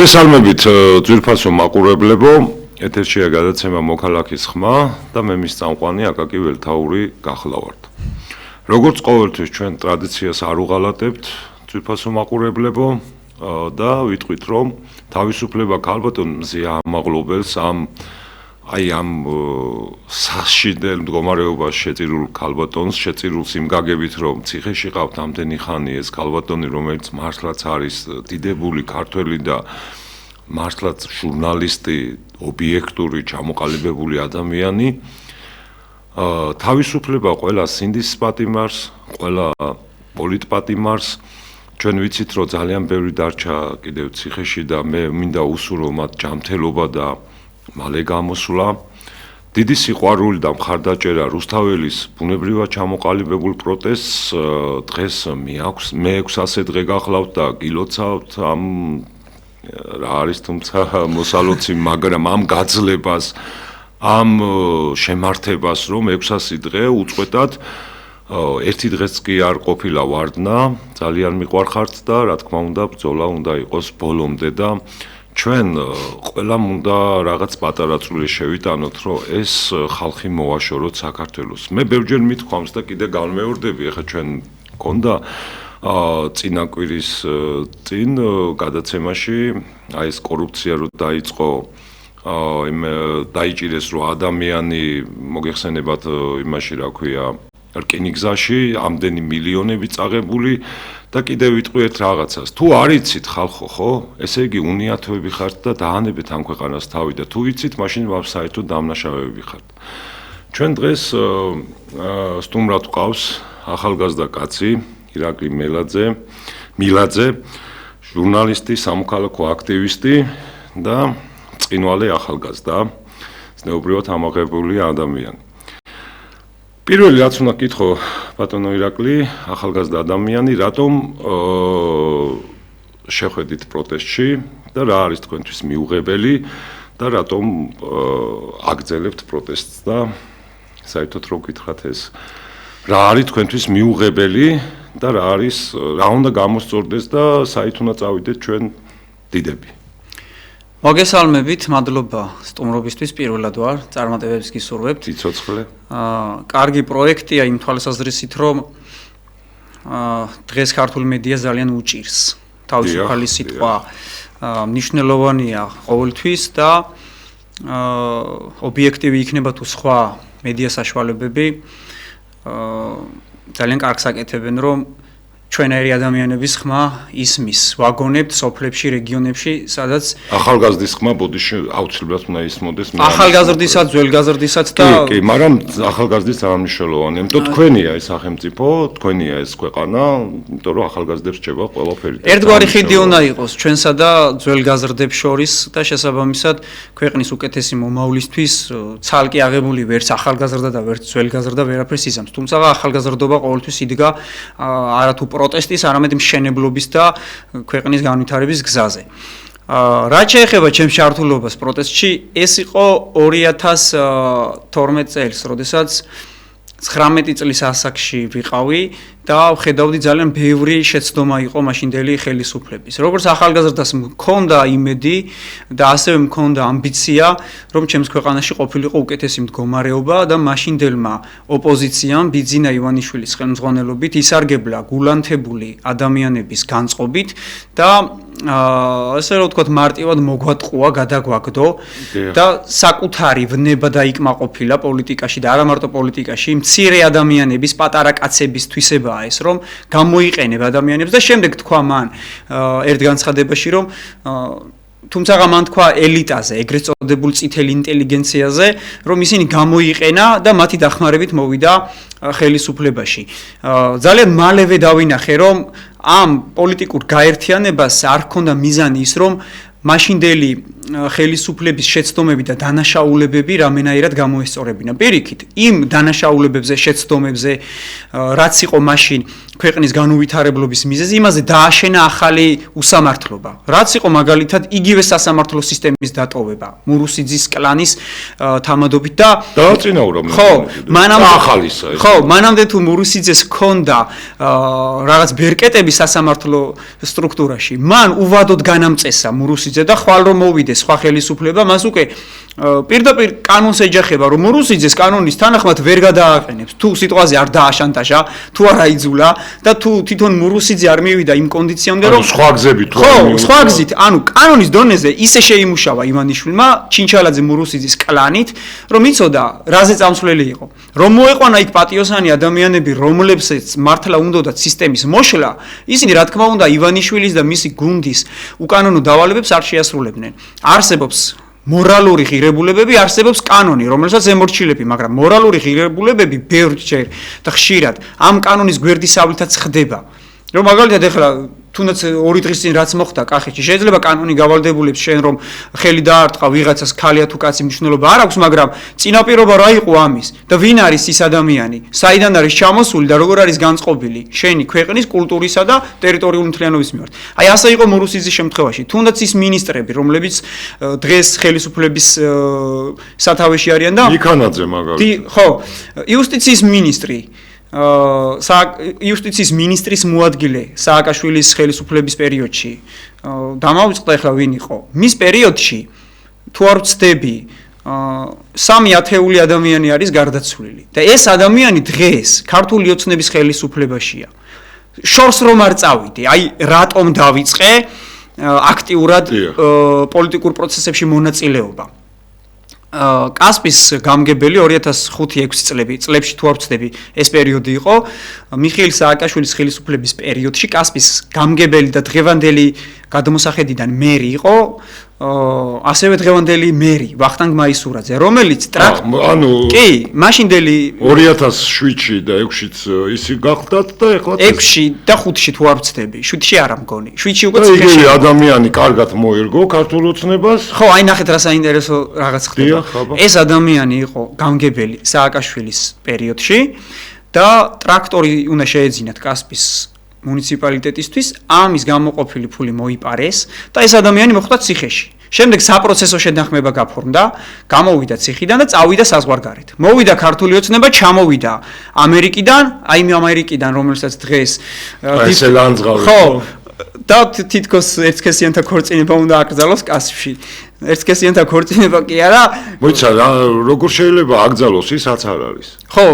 მოგესალმებით ძვირფასო მაყურებლებო, ეთერშია გადაცემა მოქალაქის ხმა და მე მის წამყვანი აკაკი ველთაური გახლავართ. როგორც ყოველთვის ჩვენ ტრადიციას არ უღალატებთ ძვირფასო მაყურებლებო და ვიტყვით რომ თავისუფლება ქალბატონზე ამაღლობელს ამ საშინელ მდგომარეობაში შეწირულ ქალბატონს შეწირულს იმ გაგებით რომ ციხეში ყავთ ამდენი ხანი ეს ქალბატონი რომელიც მართლაც არის დიდებული ქართველი და მართლაც ჟურნალისტი ობიექტური ჩამოყალიბებული ადამიანი თავისუფლება ყველა სინდის პატიმარს ყველა პოლიტპატიმარს ჩვენ ვიცით რომ ძალიან ბევრი დარჩა კიდევ ციხეში და მე მინდა უსურო მათ ჯანმრთელობა და მალე გამოსვლა დიდი სიყვარული და მხარდაჭერა რუსთაველის ბუნებრივად ჩამოყალიბებულ პროტესტს დღეს მეაქვს მე 600 დღე გახლავთ და გილოცავთ ამ რა არის თუმცა მოსალოცი მაგრამ ამ გაძლებას ამ შემართებას რომ 600 დღე უწყვეტად ერთი დღეც კი არ ყოფილა ვარდნა ძალიან მიყვარხართ და რა თქმა უნდა ბრძოლა უნდა იყოს ბოლომდე და ჩვენ ყველამ უნდა რაღაც პატარა წვლილი შევიტანოთ, რომ ეს ხალხი მოვაშოროთ საქართველოს. მე ბევრჯერ მithქვამს და კიდე განმეორდები, ახლა ჩვენ გქონდა წინა კვირის წინ გადაცემაში აი ეს კორუფცია რო დაიწყო დაიჭირეს რომ ადამიანი მოგეხსენებათ იმაში რა ქვია რკინიგზაში ამდენი მილიონები წაღებული და კიდევ ვიტყვი ერთ რაღაცას თუ არ იცით ხალხო ხო ესე იგი უნიათოები ხართ და დაანებეთ ამ ქვეყანას თავი და თუ ვიცით მაშინ საერთოდ დამნაშავეები ხართ ჩვენ დღეს სტუმრად ვყავს ახალგაზრდა კაცი ირაკლი მილაძე ჟურნალისტი სამოქალაქო აქტივისტი და წინვალე ახალგაზრდა ზნეობრივად ამაღლებული ადამიანი პირველი რაც უნდა გითხო ბატონო ირაკლი ახალგაზრდა ადამიანი რატომ შეხვედით პროტესტში და რა არის თქვენთვის მიუღებელი და რატომ აგრძელებთ პროტესტს და საერთოდ რო გითხრათ ეს რა არის თქვენთვის მიუღებელი და რა უნდა გამოსწორდეს და საით უნდა წავიდეთ ჩვენ დიდები მოგესალმებით, მადლობა სტუმრობისთვის პირველად ვარ, წარმატებებს გისურვებთ. ციცოცხლე. კარგი პროექტია იმ თვალსაზრისით, რომ დღეს ქართული მედია ძალიან უჭირს. თავისუფალი სიტყვა მნიშვნელოვანია ყოველთვის და ობიექტივი იქნება თუ სხვა მედია საშუალებები ძალიან კარგს აკეთებენ, რომ ჩვენერი ადამიანების ხმა ისმის ვაგონებთ სოფლებში რეგიონებში სადაც ახალგაზრდის ხმა ბოდიში აუცილებლად უნდა ისმოდეს ახალგაზრდისაც ძველგაზრდისაც და კი მაგრამ ახალგაზრდის არამნიშვნელოვანია იმიტომ თქვენია ეს სახელმწიფო თქვენია ეს ქვეყანა იმიტომ რომ ახალგაზრდებს რჩება ყველაფერი ერთგვარი ხიდი უნდა იყოს ჩვენსა და ძველგაზრდებს შორის და შესაბამისად ქვეყნის უკეთესი მომავლისთვის ცალკე აღებული ვერც ახალგაზრდა და ვერც ძველგაზრდა ვერაფერს იზამს თუმცა ახალგაზრდობა ყოველთვის იდგა არათუ პროტესტის, არამედ მშენებლობის და ქვეყნის განვითარების გზაზე. რაც შეეხება ჩემს ჩართულობას პროტესტში, ეს იყო 2012 წელს, როდესაც 19 წლის ასაკში ვიყავი და ხედავდი ძალიან ბევრი შეცდომა იყო მაშინდელი ხელისუფლების. როგორც ახალგაზრდას მქონდა იმედი და ასევე მქონდა ამბიცია, რომ ჩემს ქვეყანაში ყოფილიყო უკეთესი მდგომარეობა და მაშინდელმა ოპოზიციამ ბიძინა ივანიშვილის ხელმძღვანელობით ისარგებლა გულანთებული ადამიანების განწყობით და ასე რომ ვთქვათ მარტივად მოგვატყუა გადაგვაგდო და საკუთარი ვნება დაიკმაყოფილა პოლიტიკაში და არა მარტო პოლიტიკაში მცირე ადამიანების პატარა კაცების თვისებაა ეს რომ გამოიყენებ ადამიანებს და შემდეგ თქვა მან ერთ განცხადებაში რომ თუმცა მან თქვა ელიტაზე ეგრეთ წოდებულ წითელ ინტელიგენციაზე რომ ისინი გამოიყენა და მათი დახმარებით მოვიდა ხელისუფლებაში ძალიან მალევე დავინახე რომ ამ პოლიტიკურ გაერთიანებას არ ჰქონდა მიზანი ის რომ მაშინდელი ხელისუფლების შეცდომები და დანაშაულებები რამენაირად გამოესწორებინა. პირიქით, იმ დანაშაულებებზე, შეცდომებზე, რაც იყო მაშინ ქვეყნის განუვითარებლობის მიზეზი, იმაზე დააშენა ახალი უსამართლობა. რაც იყო მაგალითად იგივე სასამართლო სისტემის დატოვება, მურუსიძის კლანის თამადობით და დააწინაურა მანამდე თუ მურუსიძეს ჰქონდა რაღაც ბერკეტები სასამართლო სტრუქტურაში, მან უვადოდ განამწესა მურუსიძის მურუსიძე და ხვალ რომ მოვიდეს სხვა ხელისუფლება, მას უკვე პირდაპირ კანონს ეჯახება, რომ მურუსიძეს კანონის თანახმად ვერ გადააყენებს. თუ სიტყვაზე არ დააშანტაჟა, თუ არ აიძულა და თუ თვითონ მურუსიძე არ მივიდა იმ კონდიციამდე, რომ სხვა გზებით თუ ხო, სხვა გზით, ანუ კანონის დონეზე ისე შეიმუშავა ივანიშვილმა ჩინჩალაძე მურუსიძის კლანით, რომ იცოდა, რაზე წამსვლელი იყო. რომ მოეყვანა იქ პატიოსანი ადამიანები, რომლებსაც მართლა უნდათ სისტემის მოშლა, ისინი რა თქმა უნდა ივანიშვილის და მისი გუნდის უკანონო დავალებებს არ შეასრულებდნენ. არსებობს მორალური ღირებულებები, არსებობს კანონი, რომელსაც ემორჩილები, მაგრამ მორალური ღირებულებები ბევრჯერ და ხშირად ამ კანონის გვერდისავლითაც ხდება. რომ მაგალითად ეხლა თუნდაც 2 დღის წინ რაც მოხდა კახეთში, შეიძლება კანონი გავალდებულებს შენ რომ ხელი დაარტყა ვიღაცას ქალია თუ კაცი მნიშვნელობა არ აქვს, მაგრამ წინაპირობა რა იყო ამის და ვინ არის ის ადამიანი, საიდან არის ჩამოსული და როგორ არის განწყობილი შენი ქვეყნის კულტურისა და ტერიტორიული მთლიანობის მიმართ. აი ასე იყო მურუსიძის შემთხვევაში. თუნდაც ის ministrები, რომლებიც დღეს ხელისუფლების სათავეში არიან და იქანაძე მაგალითად. ხო, იუსტიციის ministri იუსტიციის მინისტრის მოადგილე სააკაშვილის ხელისუფლების პერიოდში დამავიწყდა ახლა ვინ იყო მის პერიოდში თუ არ ვცდები 3 ათეული ადამიანი არის გარდაცვლილი და ეს ადამიანი დღეს ქართული ოცნების ხელისუფლებაშია შორს რომ არ წავიდე აი რატომ დავიწყე აქტიურად პოლიტიკურ პროცესებში მონაწილეობა კასპის გამგებელი 2005-6 წლებში თუ არ ვცდები ეს პერიოდი იყო მიხეილ სააკაშვილის ხელისუფლების პერიოდში კასპის გამგებელი და დღევანდელი გადმოსახედიდან მერი იყო ასევე დღევანდელი მერი ვახტანგ მაისურაძე რომელიც ანუ კი მაშინდელი 2007-ში და 6-შიც ისი გახდათ და ეხლა 6-ში და 5-ში თუ არ ვცდები 7-ში არ ამგონი 7-ში უკვე ციხეში ადამიანი კარგად მოერგო ქართულ ოცნებას ხო აი ნახეთ რა საინტერესო რაღაც ხდება ეს ადამიანი იყო გამგებელი სააკაშვილის პერიოდში და ტრაქტორი უნდა შეეძინათ კასპის მუნიციპალიტეტისთვის ამის გამოყოფილი ფული მოიპარეს და ეს ადამიანი მოხვდა ციხეში. შემდეგ საპროცესო შეთანხმება გაფორმდა, გამოვიდა ციხიდან და წავიდა საზღვარგარეთ. მოვიდა ქართული ოცნება, ჩამოვიდა ამერიკიდან, აი ამერიკიდან, რომელსაც დღეს ესე ლანძღავი. ხო, და თითქოს ერთსქესიანთა ქორწინება უნდა აკრძალოს კასპში. ერთსქესიანთა ქორწინება კი არა. მოიცა რა როგორ შეიძლება აკრძალოს ისაც არ არის. ხო,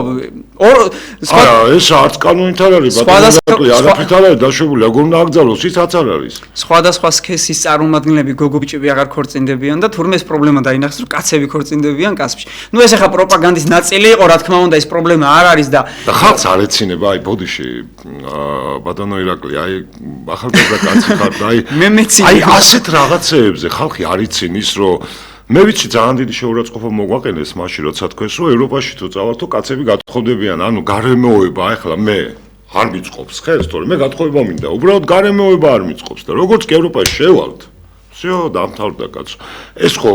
არა, ეს არც კანონით არ არის, ბატონო, არაფრით არ არის დაშვებული, როგორ უნდა აკრძალოს ისაც არ არის. სხვადასხვა სქესის წარმომადგენლები გოგო-ბიჭები აღარ ქორწინდებიან და თურმე ეს პრობლემა დაინახეს, რომ კაცები ქორწინდებიან კასპში. ნუ ეს ახლა პროპაგანდის ნაწილი იყო, რა თქმა უნდა, ეს პრობლემა არ არის და ხალხს არ ეცინება, აი ბოდიში, ბატონო ირაკლი, აი ახალგაზრდა კაცი ხარ და მე მეცინი. აი ასეთ რაღაცეებზე ხალხი არ იცინი ის რომ მე ვიცი ძალიან დიდი შეურაცხყოფა მოგვაყენეს მაშინ როცა თქვენს რომ ევროპაში თუ წავალთო კაცები გათხოვდებიან ანუ გარემოება ახლა მე არ მიწყობს ხელს თორე მე გათხოვება მინდა უბრალოდ გარემოება არ მიწყობს და როგორც კი ევროპაში შევალთ всё დამთავრდა კაცო ეს ხო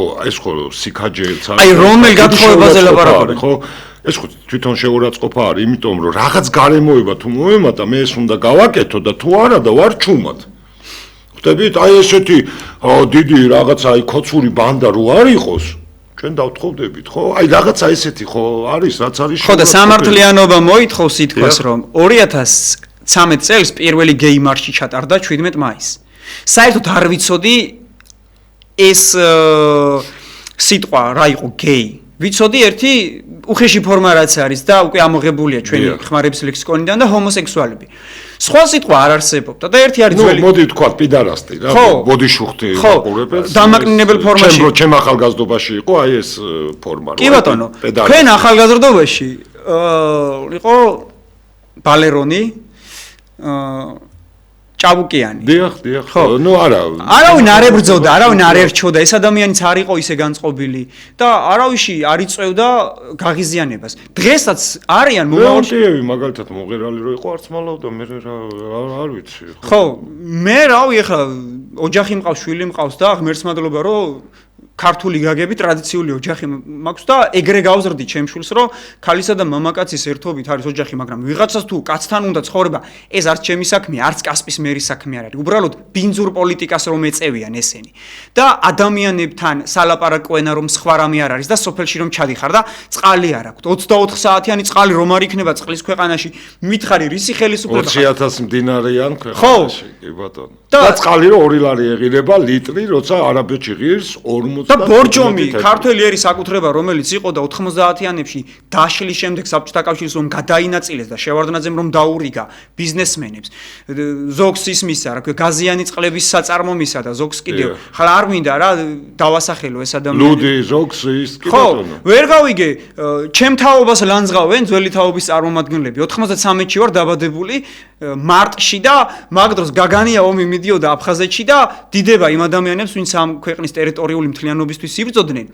სიქაჯეც არის აი რომელ გათხოვებაზე ლაპარაკობ ხო ეს ხო თვითონ შეურაცხყოფა არის იმიტომ რომ რაღაც გარემოება თუ მოემატა მე ეს უნდა გავაკეთო და თუ არა და ვარ ჩუმად ხდებით აი ესეთი დიდი რაღაცა აი ქოცური ბანდა რო არ იყოს ჩვენ დავთხოვდებით ხო აი რაღაცა ესეთი ხო არის რაც არის ხო და სამართლიანობა მოითხოვს ითქოს რომ 2013 წელს პირველი გეი მარში ჩატარდა 17 მაისს საერთოდ არ ვიცოდი ეს სიტყვა რა იყო გეი ვიცოდი ერთი უხეში ფორმა რაც არის და უკვე ამოღებულია ჩვენი ხმარების ლექსიკონიდან და ჰომოსექსუალები სხვა სიტყვა არ არსებობდა და ერთი არის ძველი. ნუ მოდი თქვა პიდარასტი რა, ბოდიშუხტი მაყურებელს. დამაკნინებელ ფორმაში. ჩემ ახალგაზრდობაში იყო აი ეს ფორმა. კი ბატონო. თქვენ ახალგაზრდობაში იყო ბალერონი ჭაბუკიანი. დიახ. ნუ არა. არავინ არ ებრძოდა, არავინ არ ერჩოდა, ეს ადამიანიც არ იყო ისე განწყობილი და არავისი არ იწევდა გაღიზიანებას. დღესაც არიან მომავალში მაგალითად მოღერალი რო იყო არც მალავდა, მე არ ვიცი. ხო, მე რავი ახლა ოჯახი მყავს, შვილი მყავს და ღმერთს მადლობა რომ ქართული გაგები ტრადიციული ოჯახი მაქვს და ეგრე გავზრდი ჩემ შვილს რომ ქალისა და მამაკაცის ერთობით არის ოჯახი, მაგრამ ვიღაცას თუ კაცთან უნდა ცხოვრება, ეს არც ჩემი საქმეა, არც კასპის მერის საქმე არ არის. უბრალოდ ბინძურ პოლიტიკას რომ ეწევიან ესენი. და ადამიანებთან სალაპარაკო ენა რომ სხვა რამე არ არის და სოფელში რომ ჩადიხარ და წყალი არ აქვს. 24 საათიანი წყალი რომ არ იქნება წყლის ქვეყანაში, მითხარი რისი ხელისუფლება? 20,000 მდინარეიან ქვეყანაში, კი ბატონო. და წყალი რომ 2 ლარი ეღირება ლიტრი, როცა არაბეთში ღირს 40 და ბორჯომი ქართველი ერის საკუთრება რომელიც იყო და 90-იანებში დაშლის შემდეგ საბჭოთა კავშირის რომ გადაინაწილეს და შევარდნაძემ რომ დაურიგა ბიზნესმენებს ზოგს ისმისა რა ქვია გაზიანი წყლების საწარმომისა და ზოგს კიდევ ხლა არ მინდა რა დავასახელო ეს ადამიანები ლუდი ზოგს ის კი ბატონო ვერ გავიგე ჩემ თაობას ლანძღავენ ძველი თაობის წარმომადგენლები 93-ში ვარ დაბადებული მარტში და მაგ დროს გაგანია ომი მიდიოდა აფხაზეთში და დიდება იმ ადამიანებს ვინც ამ ქვეყნის ტერიტორიული მთლიანობისთვის იბრძოდნენ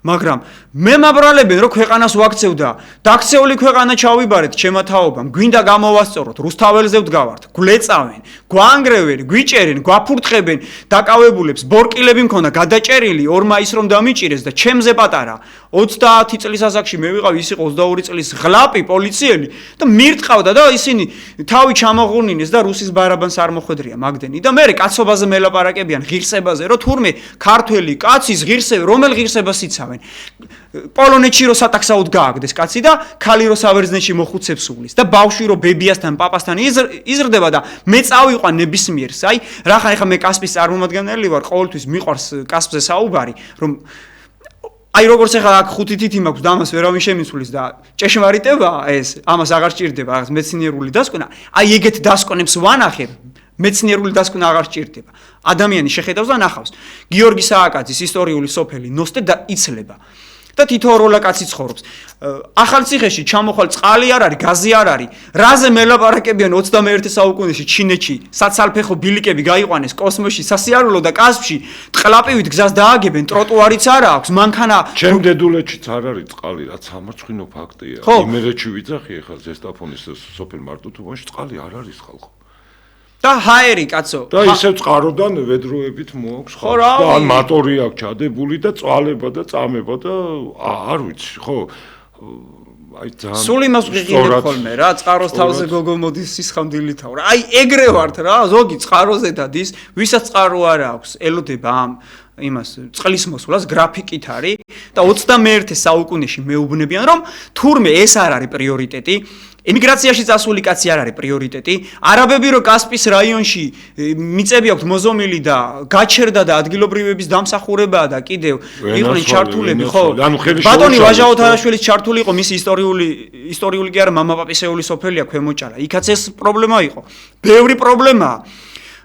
მაგრამ მე მაბრალებენ რომ ქვეყანას ვაქცევდა დაქცეული ქვეყანა ჩავიბარეთ ჩემმა თაობამ გვინდა გამოვასწოროთ რუსთაველზე ვდგავართ გვლეწავენ გვანგრევენ გვიჭერენ გვაფურთხებენ დაკავებულებს ბორკილები მქონდა გადაჭერილი 2 მაისს რომ დამიჭირეს და ჩემზე პატარა 30 წლის ასაკში მე ვიყავ ის იყო 22 წლის ღლაპი პოლიციელი და მირტყავდა და ისინი თავი ჩამოღუნინეს და რუსის ბარაბანს არ მოხვედრია მაგდენი და მე კაცობაზე მელაპარაკებიან ღირსებაზე რომ თურმე ქართველი კაცის ღირსება რომელ ღირსებას იცავენ პოლონეთში რო სატაქსაოდ გააგდეს კაცი და ქალი რო საბერძნეთში მოხუცებს სულის და ბავშვი რო ბებიასთან პაპასთან იზრდება და მე წავიყვან ნებისმიერს აი რახან ეხა მე კასპის წარმომადგენელი ვარ ყოველთვის მიყვარს კასპზე საუბარი რომ აი როგორც ეხლა აქ 5 თითი მაქვს და ამას ვერავინ შემიცვლის და ჭეშმარიტება ეს ამას აღარ სჭირდება რაღაც მეცნიერული დასკვნა აი ეგეთ დასკვნებს ვანახებ მეცნიერული დასკვნა აღარ სჭირდება ადამიანი შეხედავს და ნახავს გიორგი სააკაძის ისტორიული სოფელი ნოსტე და იცლება და თითოეულ კაცი ცხოვრობს ახალციხეში ჩამოხვალ წყალი არ არის გაზი არ არის რაზე მელაპარაკებიან 21 საუკუნეში ჩინეთში საცალფეხო ბილიკები გაიყვანეს კოსმოსში სასიარულო და კასპში ტყლაპივით გზას დააგებენ ტროტუარიც არ აქვს მანქანა ჩემ დედულეთშიც არ არის წყალი რაც ამარცხინო ფაქტია იმერეთში ვიძახი ახლა ზესტაფონის სოფელ მარტუთუბანში წყალი არ არის ხალხო და ჰაერი კაცო და ისევ წყაროდან ვედროებით მოაქვს ხო და ან მატორი აქვს ჩადებული და წვალება და წამება და არ ვიცი ხო აი ძალიან სულ იმას ვიღინებ ხოლმე რა წყაროს თავზე გოგო მოდის სისხამდილი თავ რა აი ეგრე ვართ რა ზოგი წყაროზე დადის ვისაც წყარო არ აქვს ელოდება ამ იმას წყლის მოსვლას გრაფიკით არის და 21 საუკუნეში მეუბნებიან რომ თურმე ეს არ არის პრიორიტეტი ემიგრაციაში წასული კაცი არ არის პრიორიტეტი არაბები რო კასპის რაიონში მიწები აქვს მოზომილი და გაჩერდა და ადგილობრივების დამსახურებაა და კიდევ იყვნენ ჩართულები ხო ბატონი ვაჟაო თარაშვილის ჩართული იყო მისი ისტორიული კი არა მამაპაპისეული სოფელია ქვემოჭარა იქაც ეს პრობლემა იყო ბევრი პრობლემაა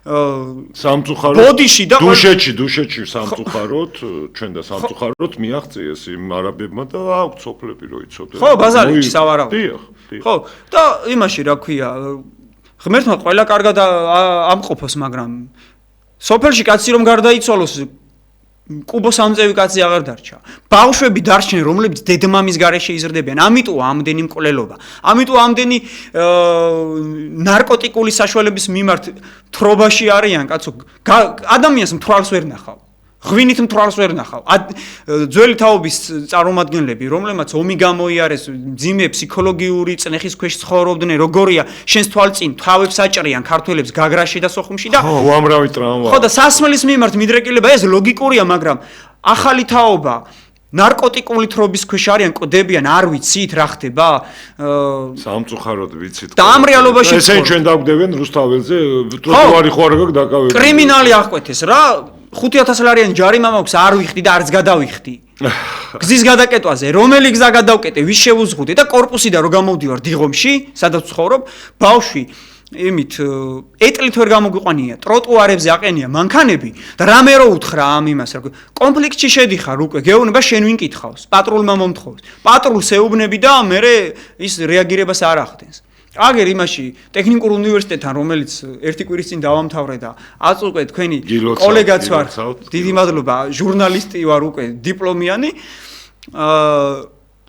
სამწუხაროდ ბოდიში და დუშეთში სამწუხაროდ ჩვენ და სამწუხაროდ მიაღწიეს იმ არაბებმა და აქვს სოფლები რო იცოდნენ ხო ბაზარში სავარაუდოდ ხო და იმაში რა ქვია ღმერთმა ყველა კარგად ამყოფოს მაგრამ სოფელში კაცი რომ გარდაიცვალოს კუბოს ამწევი კაცი აღარ დარჩა. ბავშვები დარჩნენ, რომლებიც დედმამის გარეშე იზრდებიან. ამიტომ ამდენი მკვლელობა. ამიტომ ამდენი ნარკოტიკული საშუალების მიმართ თრობაში არიან, კაცო. ადამიანს მთვალს ვერ ნახავ. ღვინით მთვალს ვერ ნახავ. ძველი თაობის წარმომადგენლები, რომლებმაც ომი გამოიარეს, ძიმე ფსიქოლოგიური წნეხის ქვეშ ცხოვრობდნენ, როგორია, შენს თვალწინ თავებს აჭრიან ქართველებს გაგრაში და სოხუმში და უამრავი ტრავმა. ხო და სასმელის მიმართ მიდრეკილება ეს ლოგიკურია, მაგრამ ახალი თაობა ნარკოტიკული თრობის ქვეშ არიან, კოდებიან, არ ვიცით რა ხდება? სამწუხაროდ ვიცით. და ამ რეალობაში ესე ჩვენ დაგვდევენ რუსთაველზე, ტროტუარი ხო არ გაქვს დაკავებული. კრიმინალი აღკვეთეს რა 5000 ლარიანი ჯარიმა მაქვს არ ვიხდი და არც გადავიხდი. გზის გადაკეტვაზე, რომელი გზა გადავკეტე, ვის შევუზღუდე და კორპუსიდან რო გამოვდივარ დიღომში, სადაც ცხოვრობ, ბავშვი იმით ეტლით ვერ გამოგვიყვანია, ტროტუარებზე აყენია მანქანები და რამე რო უთხრა ამ იმას, რა კონფლიქტში შედიხარ უკვე, გეუბნება შენ ვინ კითხავს, პატრულმა მომთხოვს. პატრულს ეუბნები და მე ის რეაგირებას არ ახდენს. აგერ იმაში ტექნიკურ უნივერსიტეტთან, რომელიც ერთი კვირის წინ დავამთავრე და აწუყე თქვენი კოლეგაც ვარ, დიდი მადლობა, ჟურნალისტი ვარ უკვე, დიპლომიანი.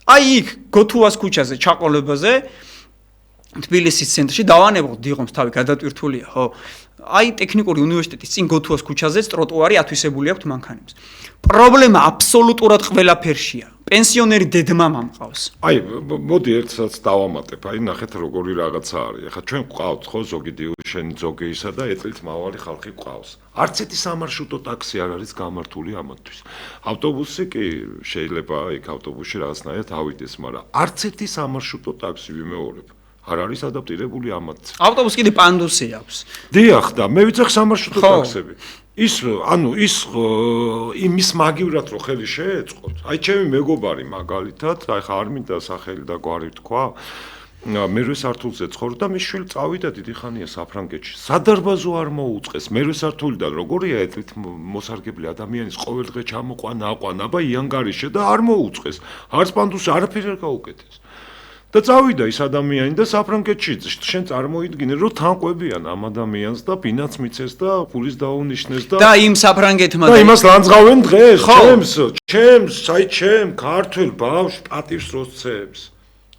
აი იქ გოთუას ქუჩაზე, ჩაყოლებაზე თბილისის ცენტრში დავანებოთ დიღომს თავი გადატვირთულია, ხო? აი ტექნიკური უნივერსიტეტის წინ გოთუას ქუჩაზეც ტროტუარი ათვისებული აქვს მანქანებს. პრობლემა აბსოლუტურად ყველაფერშია. პენსიონერი დედმამა მყავს. აი, მოდი ერთსაც დავამატებ. აი, ნახეთ როგორი რაღაცა არის. ახლა ჩვენ გვყავთ ხო ზოგი დიუშენი, ზოგი ისა და ეტლით მავალი ხალხი გვყავს. არც ერთი სამარშრუტო ტაქსი არ არის გამართული ამათთვის. ავტობუსი კი შეიძლება იქ ავტობუსში რაღაცნაირად ავიდეს, მაგრამ არც ერთი სამარშრუტო ტაქსი ვიმეორებ. არ არის ადაპტირებული ამათ. ავტობუსი კიდე პანდუსი აქვს. დიახ და მე ვიცახ სამარშრუტო ტაქსები. ის იმის მაგივრად რო ხელი შეეწყოთ. აი ჩემი მეგობარი მაგალითად, აი ხა არ მინდა სახელი და გვარი თქვა. მერვე სართულზე ცხოვრობდა, მის შვილი წავიდა დიდი ხანია საფრანგეთში. სადარბაზო არ მოუწყეს. მერვე სართულიდან როგორია ეტლით მოსარგებლე ადამიანის ყოველდღე ჩამოყვანა, აყვანა, აბა იანგარიშე და არ მოუწყეს. არც პანდუსი არაფერი არ გაუკეთეს. და წავიდა ის ადამიანი და საფრანგეთში შენ წარმოიდგინე რომ თან ყვებიან ამ ადამიანს და ბინაც მიცეს და ფულის დაუნიშნეს და იმ საფრანგეთმა და იმას ლანძღავენ დღეს ჩემ ქართულ ბავშვ პატივს როსცებს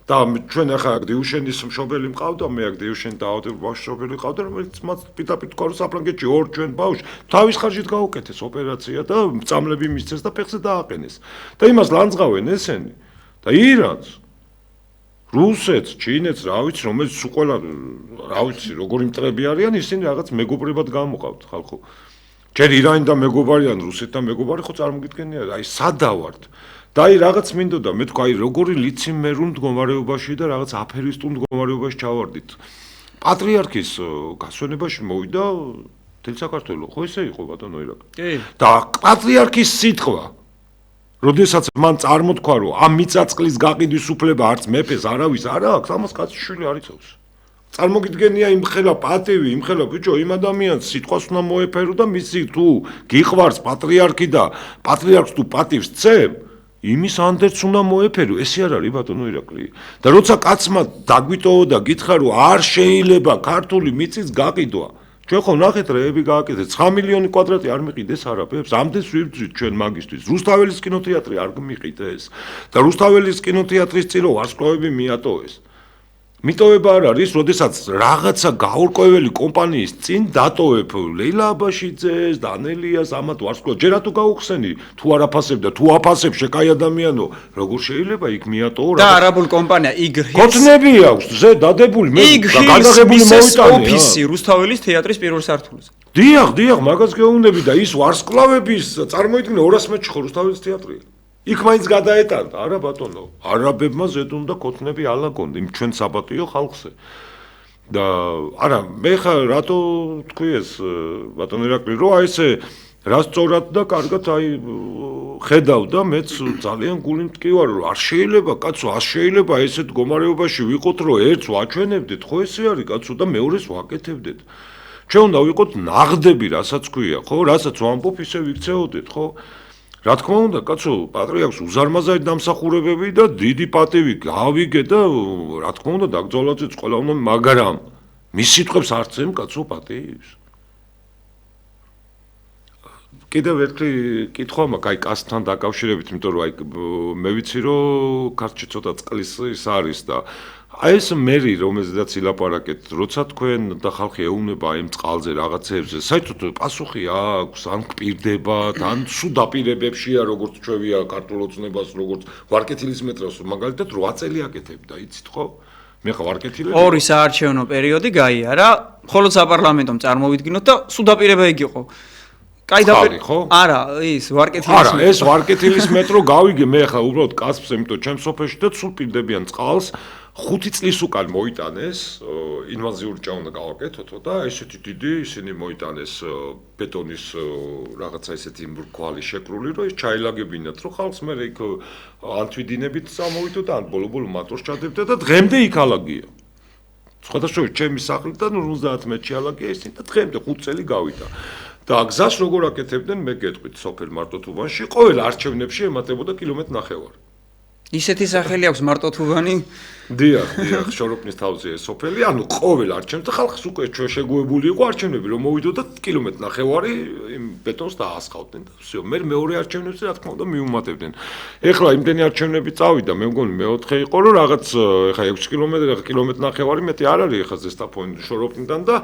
და ჩვენ ახლა დიუშენის მშობელი მყავდა მე აქ დიუშენ დაავადებული ბავშვი მშობელი მყავდა რომელიც მას პიტაპიტ თქვა რომ საფრანგეთში ორ ჩვენ ბავშვ თავის ხარჯით გაუკეთეს ოპერაცია და წამლები მისცეს და ფეხზე დააყენეს და იმას ლანძღავენ ესენი და ირანს რუსეთს, ჩინეთს, რა ვიცი, რომელიც უყველა, რა ვიცი, როგორი მტრები არიან, ისინი რაღაც მეგობრებად გამოყავთ ხალხო. ჯერ ირანი და მეგობარიან, რუსეთთან მეგობარი ხო წარმოგიდგენია, აი სადავართ. და აი რაღაც მინდოდა, მე თქვა, აი როგორი ლიციმერულ მდგომარეობაში და რაღაც აფერისტულ მდგომარეობაში ჩავარდით. პატრიარქის გასვენებაში მოვიდა თელ საქართველოს, ხო ესე იყო ბატონო ირაკლი? კი. და პატრიარქის სიტყვა როდესაც მან წარმოთქვა რომ ამ მიწაწყლის გაყიდვის უფლება არც მეფეს არავის არ აქვს, ამას კაცი შვილი არ იცავს. წარმოგიდგენია იმ ხელა პატივი, იმ ხელა ბიჭო, იმ ადამიანს სიტყვას უნდა მოეფერო და მისი თუ გიყვარს პატრიარქი და პატრიარქს თუ პატივს წებ, იმის ანდერც უნდა მოეფერო, ესე არ არის ბატონო ირაკლი. და როცა კაცმა დაგვიტოვა და გითხრა რომ არ შეიძლება ქართული მიწის გაყიდვა ჩვენ ხო ნახეთ რეები გააკეთეთ 9 მილიონი კვადრატი არ მიყიდეს არაბებს ამდენს ვიბძვით ჩვენ მაგისტრის რუსთაველის კინოთეატრი არ მიყიდეს და რუსთაველის კინოთეატრის წინ რო ვარსკვლავები მიატოვეს მიტოვება არ არის როდესაც რაღაცა გაურკვეველი კომპანიის წინ დატოვებ ლეილა აბაშიძეს დანელიას ამათ ვარსკვლავ ჯერ რატო გაუხსენი თუ არ აფასებ და თუ აფასებ შეკაი ადამიანო როგორ შეიძლება იქ მიატოვო და არაბულ კომპანია იგრ კოცნები აქვს ზე დადებული მე გადაღებული მოვიტანე ოფისი რუსთაველის თეატრის პირველ სართულზე დიახ მაგას გეუბნები და ის ვარსკვლავების წარმოიდგინე 200 მეტრში ხო რუსთაველის თეატრია იქ მაინც გადაეტანდა არა ბატონო არაბებმა ზედ უნდა კოცნები ალაგონ იმ ჩვენ საპატიო ხალხზე და არა მე ხა რატო თქვი ეს ბატონო ირაკლი რომ აი ესე რა სწორად და კარგად აი ხედავ და მეც ძალიან გული მტკივარ რომ არ შეიძლება კაცო არ შეიძლება ესეთ მდგომარეობაში ვიყოთ რომ ერთს ვაჩვენებდეთ ხო ესე არის კაცო და მეორეს ვაკეთებდეთ ჩვენ უნდა ვიყოთ ნაღდები რასაც ქვია ხო რასაც ვამბობ ისე ვიქცეოდეთ ხო რა თქმა უნდა, კაცო, პატრიარქს უზარმაზარი დამსახურებები და დიდი პატივი გავიგე და რა თქმა უნდა, დაგძალაძეც ყველა უნდა, მაგრამ მის სიტყვებს არც ემ კაცო პატივს. კიდევ ერთი კითხვა მაქვს, აი კასთან დაკავშირებით, იმიტომ რომ აი მე ვიცი რომ ქართლში ცოტა წყლის ის არის და აი ეს მერი რომელზედაც ილაპარაკეთ, როცა თქვენ და ხალხი ეუბნება იმ წყალზე რაღაცებზე, საერთოდ პასუხი აქვს, ან გპირდებათ, ან სულ დაპირებებშია, როგორც ჩვევია ქართულ ოცნებას, როგორც ვარკეთილის მეტროს, მაგალითად 8 წელი აკეთებდა, იცით ხო? მე ხა ვარკეთილები. ორი საარჩევნო პერიოდი გაიარა, მხოლოდ საპარლამენტომ წარმოვიდგინოთ და სულ დაპირება იგი იყო. კაი დაპირება ხო? არა, ის ვარკეთილის არა, ეს ვარკეთილის მეტრო გავიგე მე ხა უბრალოდ კასპს, იმიტომ ჩემ სოფელში და სულ პირდებიან წყალს. 5 წლის უკან მოიტანეს ინვაზიური ჭა უნდა გავაკეთოთო და ესეთი დიდი ისინი მოიტანეს ბეტონის რაღაცა ესეთი მრგვალი შეკრული რომ ეს ჩაილაგებინათ რომ ხალხს მე იქ ანთვიდინებით წამოვიდო და ან ბოლო-ბოლო მატორს ჩადებდა და დღემდე იქ ალაგია. სხვადასხვა ჩემი სახლიდან 50 მეტრში ალაგია ისინი და დღემდე 5 წელი გავიდა. და გზას როგორ აკეთებდნენ მე გეტყვით სოფელ მარტოთუბანში ყოველ არჩევნებში ემატებოდა კილომეტრ ნახევარი. ისეთი სახელი აქვს მარტოთუბანი დიახ, შოროპნის თავზე ეს სოფელი, ანუ ყოველ არჩევნებს და ხალხს უკვე შეგუებული იყო არჩევნები, რომ მოვიდოდათ კილომეტრი ნახევარი იმ ბეტონს დაასხავდნენ და всё, მე მეორე არჩევნებზე რა თქმა უნდა მიუმატებდნენ. ეხლა იმდენი არჩევნები წავიდა, მე მგონი მეოთხე იყო, რომ რაღაც ეხლა 6 კილომეტრი, ეხლა კილომეტრი ნახევარი მეტი არ არის ეხლა ზესტაფონი შოროპნიდან და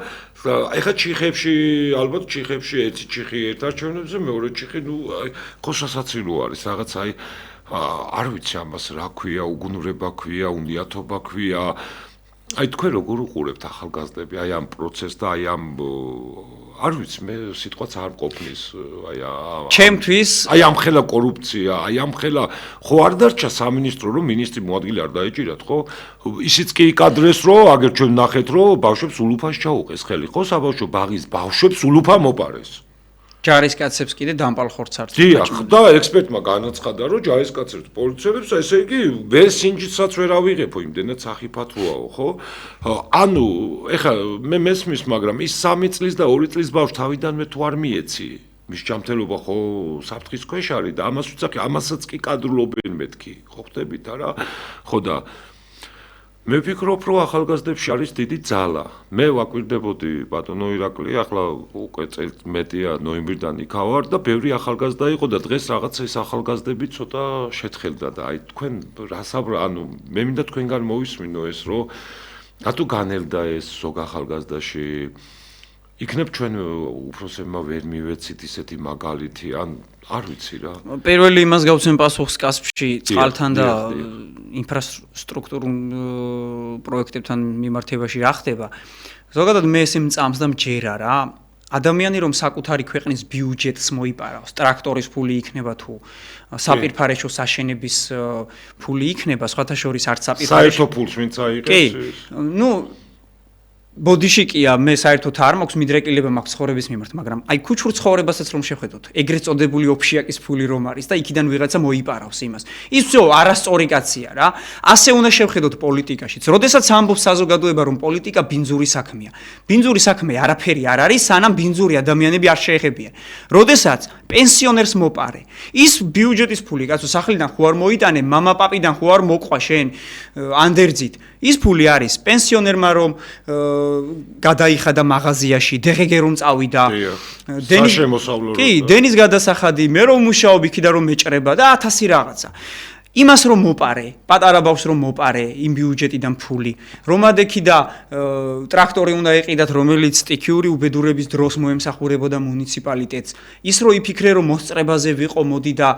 ეხლა ჩიხებში, ალბათ ჩიხებში ერთი ჩიხი ერთ არჩევნებზე, მეორე ჩიხი, ნუ ხო სასაცილო არის, რაღაც აი არ ვიცი ამას რა ქვია, უგუნურება ქვია, უნიათობა ქვია. აი თქვენ როგორ უყურებთ ახალგაზრდები აი ამ პროცესს და აი ამ არ ვიცი, მე სიტყვაც არ მყოფნის აი ჩემთვის აი ამ ხელა კორუფცია, აი ამ ხელა ხო არ დარჩა სამინისტრო, რომ მინისტრი მოადგილე არ დაეჭირათ, ხო? ისიც კი იკადრეს, რომ აგერ ჩვენ ნახეთ, რომ ბავშვებს ულუფას ჩაუყეს ხელი, ხო? საბავშვო ბაღის ბავშვებს ულუფა მოპარეს. ჯარისკაცებს კიდე დამპალხორც არც. დიახ, და ექსპერტმა განაცხადა, რომ ჯარისკაცებს პოლიციელებს ესე იგი ვერ სინჯიცაც ვერ ავიღებო, იმდენად სახიფათოაო, ხო? ანუ ეხლა მე მესმის, მაგრამ ის 3 წლის და 2 წლის ბავშვს თავიდანვე თუ არ მიეცი, მის ჯანმრთელობა ხო საფრთხის ქვეშ არის და ამას უცახი, ამასაც კი კადრულობენ მეთქი, ხო ხდებით არა? ხო და მე ვფიქრობ, რომ ახალგაზრდებში არის დიდი ძალა. მე ვაკვირდებოდი ბატონო ირაკლი, ახლა უკვე წელი მეტია ნოემბრიდან იქავარ და ბევრი ახალგაზრდა იყო და დღეს რაღაცა ეს ახალგაზრდები ცოტა შეთხელდა და აი თქვენ ანუ მე მინდა თქვენგან მოვისმინო ეს, რომ რატო განელდა ეს ზოგ ახალგაზრდაში იქნებ ჩვენ უფროსებმა ვერ მივეცით ისეთი მაგალითი, ან არ ვიცი რა. პირველი იმას გავცემ პასუხს კასპში წყალთან და ინფრასტრუქტურულ პროექტებთან მიმართებაში რა ხდება. ზოგადად მე ესე მწამს და მჯერა რა. ადამიანი რომ საკუთარი ქვეყნის ბიუჯეტს მოიპარავს, ტრაქტორის ფული იქნება თუ საპირფარეშო საშენების ფული იქნება, სხვათა შორის არც საპირფარეშო საერთო ფულს ვინც აიღებს. კი, ნუ ბოდიში კია, მე საერთოდ არ მაქვს მიდრეკილება მაქვს ცხოვრების მიმართ, მაგრამ აი ქუჩურ ცხოვრებასაც რომ შეხედოთ, ეგრეთ წოდებული ოფშიაკის ფული რომ არის და იქიდან ვიღაცა მოიპარავს იმას. ის всё არასწორი კაცია რა. ასე უნდა შევხედოთ პოლიტიკაშიც. როდესაც ამბობს საზოგადოება რომ პოლიტიკა ბინძური საქმეა. ბინძური საქმე არაფერი არ არის, სანამ ბინძური ადამიანები არ შეეხებიან. როდესაც პენსიონერს მოპარე, ის ბიუჯეტის ფული, კაცო, სახლიდან ხო არ მოიტანე, მამა პაპიდან ხო არ მოყვა შენ ანდერძით. ის ფული არის პენსიონერმა რომ გადაიხადა მაღაზიაში, დღეგე რომ წავიდა. კი, დენის გადასახადი, მე რომ მუშაობ იქიდან რომ მეჭრება და 1000 რაღაცა. იმას რომ მოპარე, პატარა ბავშვს რომ მოპარე იმ ბიუჯეტიდან ფული, რომ ადექი და ტრაქტორი უნდა ეყიდათ, რომელიც სტიქიური უბედურების დროს მოემსახურებოდა მუნიციპალიტეტს. ის რომ იფიქრე რომ მოსწრებაზე ვიყო, მოდი და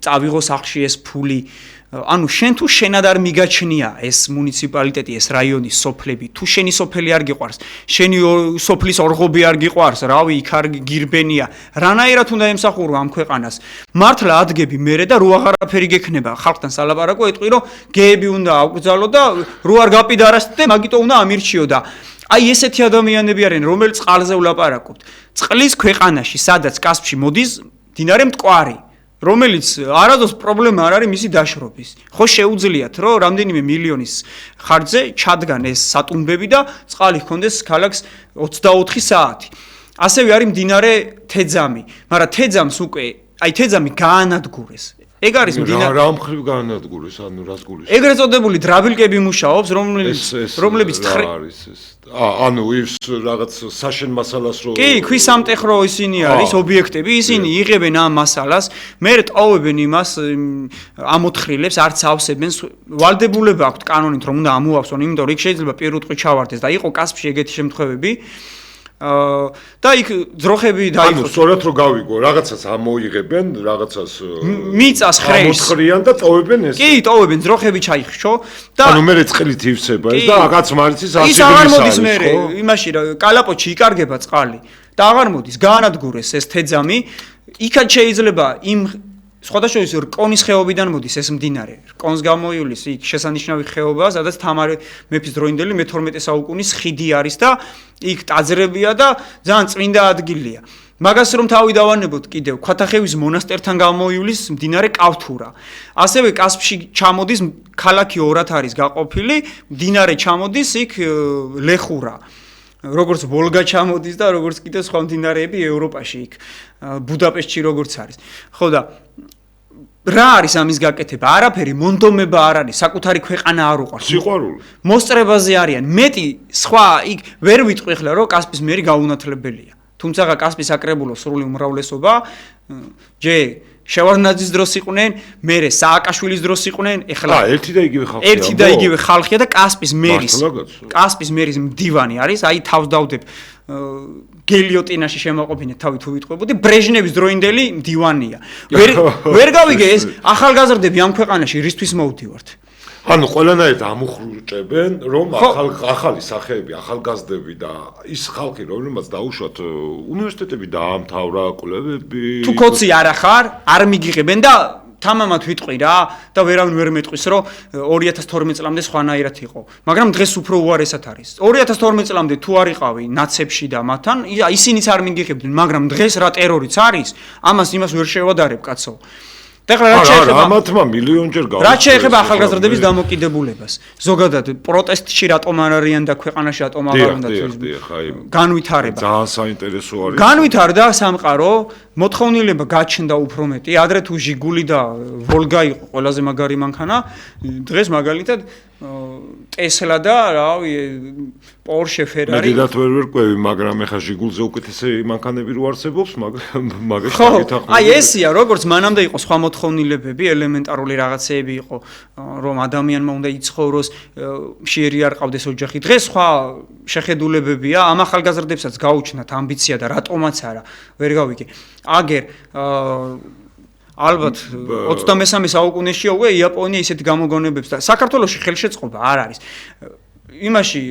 წავიღო სახლში ეს ფული. ანუ შენ თუ შენად არ მიგაჩნია ეს მუნიციპალიტეტი, ეს რაიონის სოფლები, თუ შენი სოფელი არ გიყვარს, შენი სოფლის ორღობი არ გიყვარს, რავი, იქ არ გირბენია, რანაირად უნდა ემსახურო ამ ქვეყანას. მართლა ადგები მერე და რო აღარაფერი გექნება, ხალხთან სალაპარაკო, ეტყვი რომ გეები უნდა აკრძალო და რო არ გაპიდარასდე, მაგიტო უნდა ამირჩიო და აი ესეთი ადამიანები არიან, რომელიც წყალზე ვლაპარაკობთ. წყლის ქვეყანაში, სადაც კასპში მოდის მდინარე მტკვარი, რომელიც არადოს პრობლემა არ არის მისი დაშრობის. ხო შეუძლიათ, რომ რამდენიმე მილიონის ხარჯზე ჩადგან ეს სატუმბები და წყალი ჰქონდეს ქალაქს 24 საათი. ასევე არის მდინარე თეძამი, მაგრამ თეძამს უკვე, აი თეძამი გაანადგურეს. ეგ არის მდინარე რა მხრივ გაანადგურეს, ანუ რას გულისხმობ? ეგრეთ წოდებული დრაბილკები მუშაობს, რომლებიც არის ეს. ანუ ის რაღაც საშენ მასალას რო კი, ქვის სამტეხრო ისინი არის ობიექტები, ისინი იღებენ ამ მასალას, მე ტოვებენ იმას ამოთხრილებს, არც ავსებენ, ვალდებულება აქვთ კანონით რომ უნდა ამოავსონ, იმიტომ რომ იქ შეიძლება პირუტყვი ჩავარდეს და იყო კასპში ეგეთი შემთხვევები. და იქ ძროხები დაიხო. ანუ სწორად რო გავიგო, რაღაცას ამოიღებენ, რაღაცას მიწას ხრეის. ამოთხრიან და ტოვებენ ეს. კი, ტოვებენ, ძროხები ჩაიხშო და ანუ მე წყლით ივსება ეს და რაღაც მარიცის ასი ის აღარ მოდის მე, იმაში რა კალაპოტში იკარგება წყალი და აღარ მოდის, გაანადგურეს ეს თეძამი, იქაც შეიძლება იმ სხვადასხვა რკონის ხეობიდან მოდის ეს მდინარე. რკონს გამოივლის იქ შესანიშნავი ხეობა, სადაც თამარ მეფის დროინდელი მე-12 საუკუნის ხიდი არის და იქ ტაძრებია და ძალიან წმინდა ადგილია. მაგას რომ თავი დავანებოთ კიდევ ქვათახევის მონასტერთან გამოივლის მდინარე კავთურა. ასევე კასპში ჩამოდის ქალაქი ორად არის გაყოფილი, მდინარე ჩამოდის იქ ლეხურა. როგორც ვოლგა ჩამოდის და როგორც კიდევ სხვა მდინარეები ევროპაში იქ ბუდაპეშტში როგორც არის. ხო და რა არის ამის გაკეთება? არაფერი, მონდომება არ არის, საკუთარი ქვეყანა არ უყვარს. სიყვარული. მოსწრებაზე არიან. მეტი სხვა იქ ვერ ვიტყვი ხლა რომ კასპის მერი გაუნათლებელია. თუმცა კასპის აკრებულოს სრული უმრავლესობა ჯე შევარდნაძის დროს იყვნენ, მერე სააკაშვილის დროს იყვნენ, ეხლა ერთი და იგივე ხალხია. ერთი და იგივე ხალხია და კასპის მერის მდივანი არის, აი თავს დავდებ გელიოტინაში შემოყოფინე თავი თუ ვიტყვებოდი, ბრეჟნევის დროინდელი მდივანია. ვერ გავიგე ეს ახალგაზრდები ამ ქვეყანაში რისთვის მოვდივართ. ანუ ყველანაირად ამუხრუჭებენ, რომ ახალი სახეები, ახალგაზრდები და ის ხალხი, რომელმაც დაუშვათ უნივერსიტეტები დაამთავრა, კვლევები. თუ კოცი არ ახარ, არ მიგიღებენ და თამამად ვიტყვი რა და ვერავინ ვერ მეტყვის რომ 2012 წლამდე სხვანაირად იყო. მაგრამ დღეს უფრო უარესად არის. 2012 წლამდე თუ არ იყავი ნაცებში და მათთან, ისინიც არ მიგიღებდნენ, მაგრამ დღეს რა ტერორიც არის, ამას იმას ვერ შევადარებ, კაცო. და ეხლა რა შეეხება ამათმა მილიონჯერ გაუშვეს. რა შეეხება ახალგაზრდების დამოკიდებულებას? ზოგადად პროტესტში რატომ არ არიან და ქვეყანაში რატომ აღარ უნდა განვითარება? ძალიან საინტერესო არის. განვითარდა სამყარო, მოთხოვნილება გაჩნდა უფრო მეტი. ადრე თუ ჟიგული და ვოლგა იყო ყველაზე მაგარი მანქანა, დღეს მაგალითად ტესლა და რავი პორშე ფერარი. მე დიდათ ვერ ყვევი, მაგრამ ეხა ჟიგულზე უკეთესი მანქანები რო არსებობს, მაგაში გითხრა. აი ესია, როგორც მანამდე იყო სხვა მოთხოვნილებები, ელემენტარული რაღაცეები იყო, რომ ადამიანმა უნდა იცხოვროს, მშიერი არ ყავდეს ოჯახი. დღეს სხვა შეხედულებებია, ამ ახალგაზრდებსაც გაუჩნდათ ამბიცია და რატომაც არა, ვერ გავიგე. აგერ ალბათ 23 საუკუნეშია უკვე იაპონია ისეთ გამოგონებებს და საქართველოში ხელშეწყობა არ არის. იმაში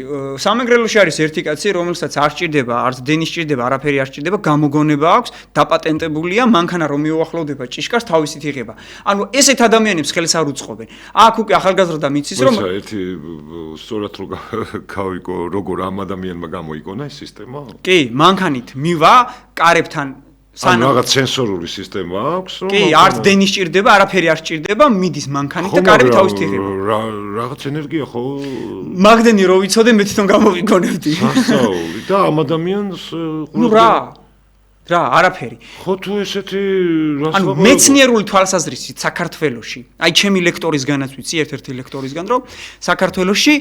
სამეგრელოში არის ერთი კაცი, რომელსაც არ სჭირდება, არც დენი სჭირდება, არაფერი არ სჭირდება, გამოგონება აქვს, დაპატენტებულია, მანქანა რომ მიუახლოვდება ჭიშკარს თავისით იღება. ანუ ესეთ ადამიანებს ხელს არ უწყობენ. აქ უკვე ახალგაზრდა მიცის რომ ერთი სწორად გავიგო, როგორ ამ ადამიანმა გამოიგონა ეს სისტემა? კი, მანქანით მივა კარებთან ანუ რაღაც სენსორული სისტემა აქვს, რომ კი, არც დენი სჭირდება, არაფერი არ სჭირდება, მიდის მანქანით და კარები თავისით იღება. რაღაც ენერგია ხო? მაგდენი რო ვიცოდე, მე თვითონ გამოვიგონებდი. სასწაული და ამ ადამიანს ნუ რა, არაფერი. ხო თუ ესეთი ანუ მეცნიერული თვალსაზრისით საქართველოში, აი ჩემი ლექტორისგანაც ვიცი, ერთ-ერთი ლექტორისგან, რომ საქართველოში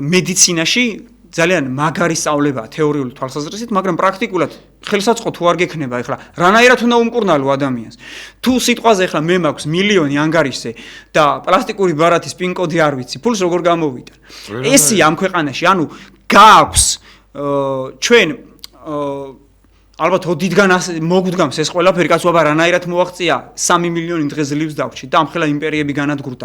მედიცინაში ძალიან მაგარი სწავლებაა თეორიული თვალსაზრისით, მაგრამ პრაქტიკულად ხელსაწყო თუ არ გექნება ეხლა, რანაირად უნდა უმკურნალო ადამიანს. თუ სიტყვაზე ეხლა მე მაქვს მილიონი ანგარიშზე და პლასტიკური ბარათის პინ-კოდი არ ვიცი, ფულს როგორ გამოვიტან. ესია ამ ქვეყანაში, ანუ გააქვს ჩვენ ალბათ ოდითგან მოგვდგამს ეს ყველაფერი, კაცო, აბა რანაირად მოაღწია 3 მილიონი დღეს ძლივს დავჭი და ამხელა იმპერიები განადგურდა.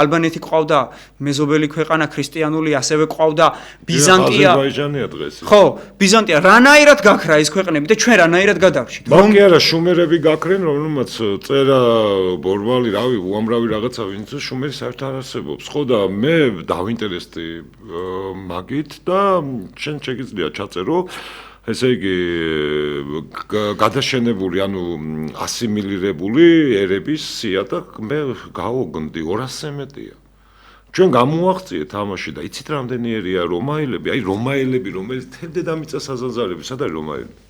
ალბანეთი ყავდა მეზობელი ქვეყანა, ქრისტიანული, ასევე ყავდა ბიზანტია. აზერბაიჯანია დღეს. ხო, ბიზანტია რანაირად გაქრა ეს ქვეყნები და ჩვენ რანაირად გადავჭით. მაგ კი არა, შუმერები გაქრენ, რომელმაც წერა ბორბალი, რავი, უამრავი რაღაცა, ვინც შუმერი საერთოდ არ არსებობს. ხო და მე დავინტერესდი მაგით და შენ შეგიძლია ჩაწერო ესე იგი გადაშენებული, ანუ ასიმილირებული ერების სია და მე გავოგონდი 200-ზე მეტია. ჩვენ გამოაღწიეთ ამაში და იცით რამდენი ერია რომაელები, აი რომაელები, რომელიც თემდედამიწას აზანზარებს, სადა რომაელები?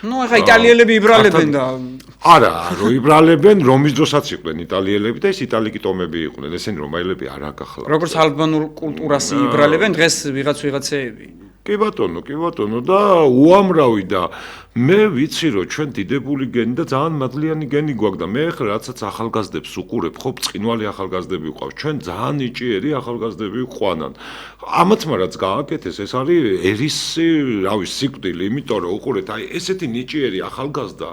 ნუ ახლა იტალიელები იბრალებენ და არა, რო იბრალებენ, რომის დროსაც იყვნენ იტალიელები და ეს იტალიკი ტომები იყვნენ, ესენი რომაელები არ აკახლა. როგორც ალბანურ კულტურას იბრალებენ, დღეს ვიღაცეები. კი ბატონო და უამრავი და მე ვიცი რომ ჩვენ დიდებული გენი და ძალიან მადლიანი გენი გვაქვს და მე ხა რაცაც ახალგაზრდებს უყურებ, ხო ბრწყინვალე ახალგაზრდები ვყავს, ჩვენ ძალიან ნიჭიერი ახალგაზრდები ვყვანან. ამათმა რაც გააკეთეს, ეს არის ერისი, რავი, სიკვდილი, იმიტომ რომ უყურეთ, აი ესეთი ნიჭიერი ახალგაზრდა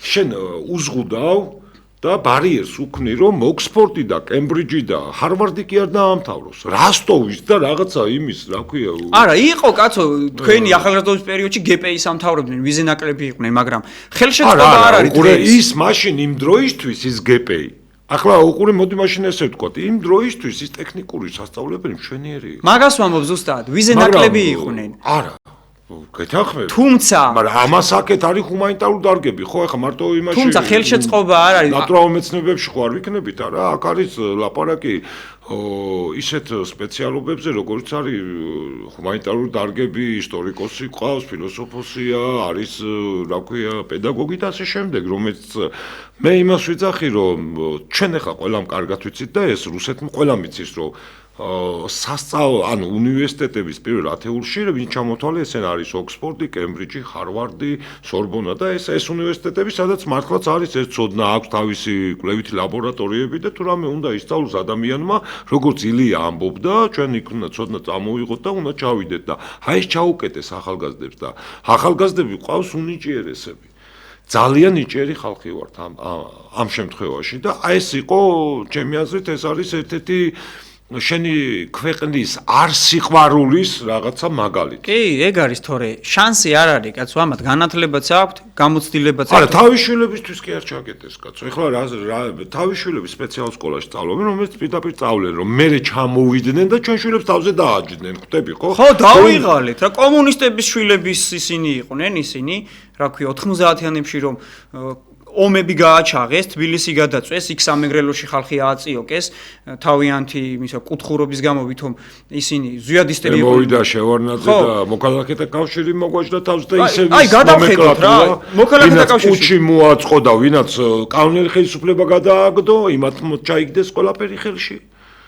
შენ უზღუდავ და ბარიერს უქმნი, რომ ოქსფორდი და კემბრიჯი და ჰარვარდი კი არ დაამთავროს. რასტოვის და რაღაცა იმის, რა ქვია. არა, იყო კაცო, თქვენი ახალგაზრდობის პერიოდში გპ-ის ამთავრებდნენ, ვიზე ნაკლები იყვნენ, მაგრამ ხელშეწყობა არ არის. უყურე, ის მაშინ იმ დროისთვის ის გპ-ი. ახლა უყურე, მოდი მაშინ ესე ვთქვა, იმ დროისთვის ის ტექნიკური სასწავლებელი მშვენიერი იყო. მაგას ვამბობ ზუსტად, ვიზე ნაკლები იყვნენ. არა. გეთახმები. თუმცა მაგრამ ამას აქეთ არის ჰუმანიტარული დარგები, ხო, ახლა მარტო იმაში. თუმცა ხელშეწყობა არ არის. ნატურალურ მეცნიერებებში ხო არ ვიქნებით არა, აქ არის ლაპარაკი ისეთ სპეციალობებზე, როგორც არის ჰუმანიტარული დარგები, ისტორიკოსი ყავს, ფილოსოფოსია, არის, რა ქვია, პედაგოგი და ასე შემდეგ, რომელიც მე იმას ვიძახი, რომ ჩვენ ახლა ყველამ კარგად ვიცით და ეს რუსეთმა ყველამ იცის, რომ სასწავლო, ანუ უნივერსიტეტების პირველ ათეულში, ვინ ჩამოთვალე, ესენ არის ოქსფორდი, კემბრიჯი, ჰარვარდი, სორბონა და ეს უნივერსიტეტები, სადაც მართლაც არის ეს ცოდნა აქვს თავისი კვლევითი ლაბორატორიები და თუ რამე უნდა ისწავლოს ადამიანმა, როგორც ილია ამბობდა, ჩვენ იქ უნდა ცოდნა წამოვიღოთ და უნდა ჩავიდეთ და აი ეს ჩაუკეტეს ახალგაზრდებს და ახალგაზრდები ყავს უნიჭიერესები. ძალიან ნიჭიერი ხალხი ვართ ამ შემთხვევაში და აი ეს იყო ჩემი აზრით ეს არის ერთ-ერთი შენი ქვეყნის არ სიყვარულის რაღაცა მაგალითი. კი, ეგ არის თორე შანსი არ არის, კაცო, ამათ განათლებაც აქვს, გამოცდილებაც არა, თავის შვილებისთვის კი არ ჩაკეტეს, კაცო. ეხლა თავის შვილები სპეციალურ სკოლაში სწავლობენ, რომელიც პირდაპირ სწავლენ, რომ მერე ჩამოვიდნენ და ჩვენ შვილებს თავზე დააჯდნენ, ხვდები, ხო? ხო, დავიღალეთ, რა კომუნისტების შვილების ისინი იყვნენ, ისინი, რა ქვია, 90-იანებში რომ ომები გააჩაღეს, თბილისი გადაწვეს, იქ სამეგრელოში ხალხი ააწიოკეს, თავიანთი იმისა კუთხურობის გამო ვითომ ისინი ზვიადისტები იყვნენ. მოვიდა შევარნაძე და მოქალაქეთა კავშირი მოგვაჭდა თავს და ისე აი, გადავხედოთ რა, მოქალაქეთა კავშირი. კუჩი მოაწყო და ვინაც კანონიერი ხელისუფლება გადააგდო, იმათ ჩაიგდეს ყველაფერი ხელში.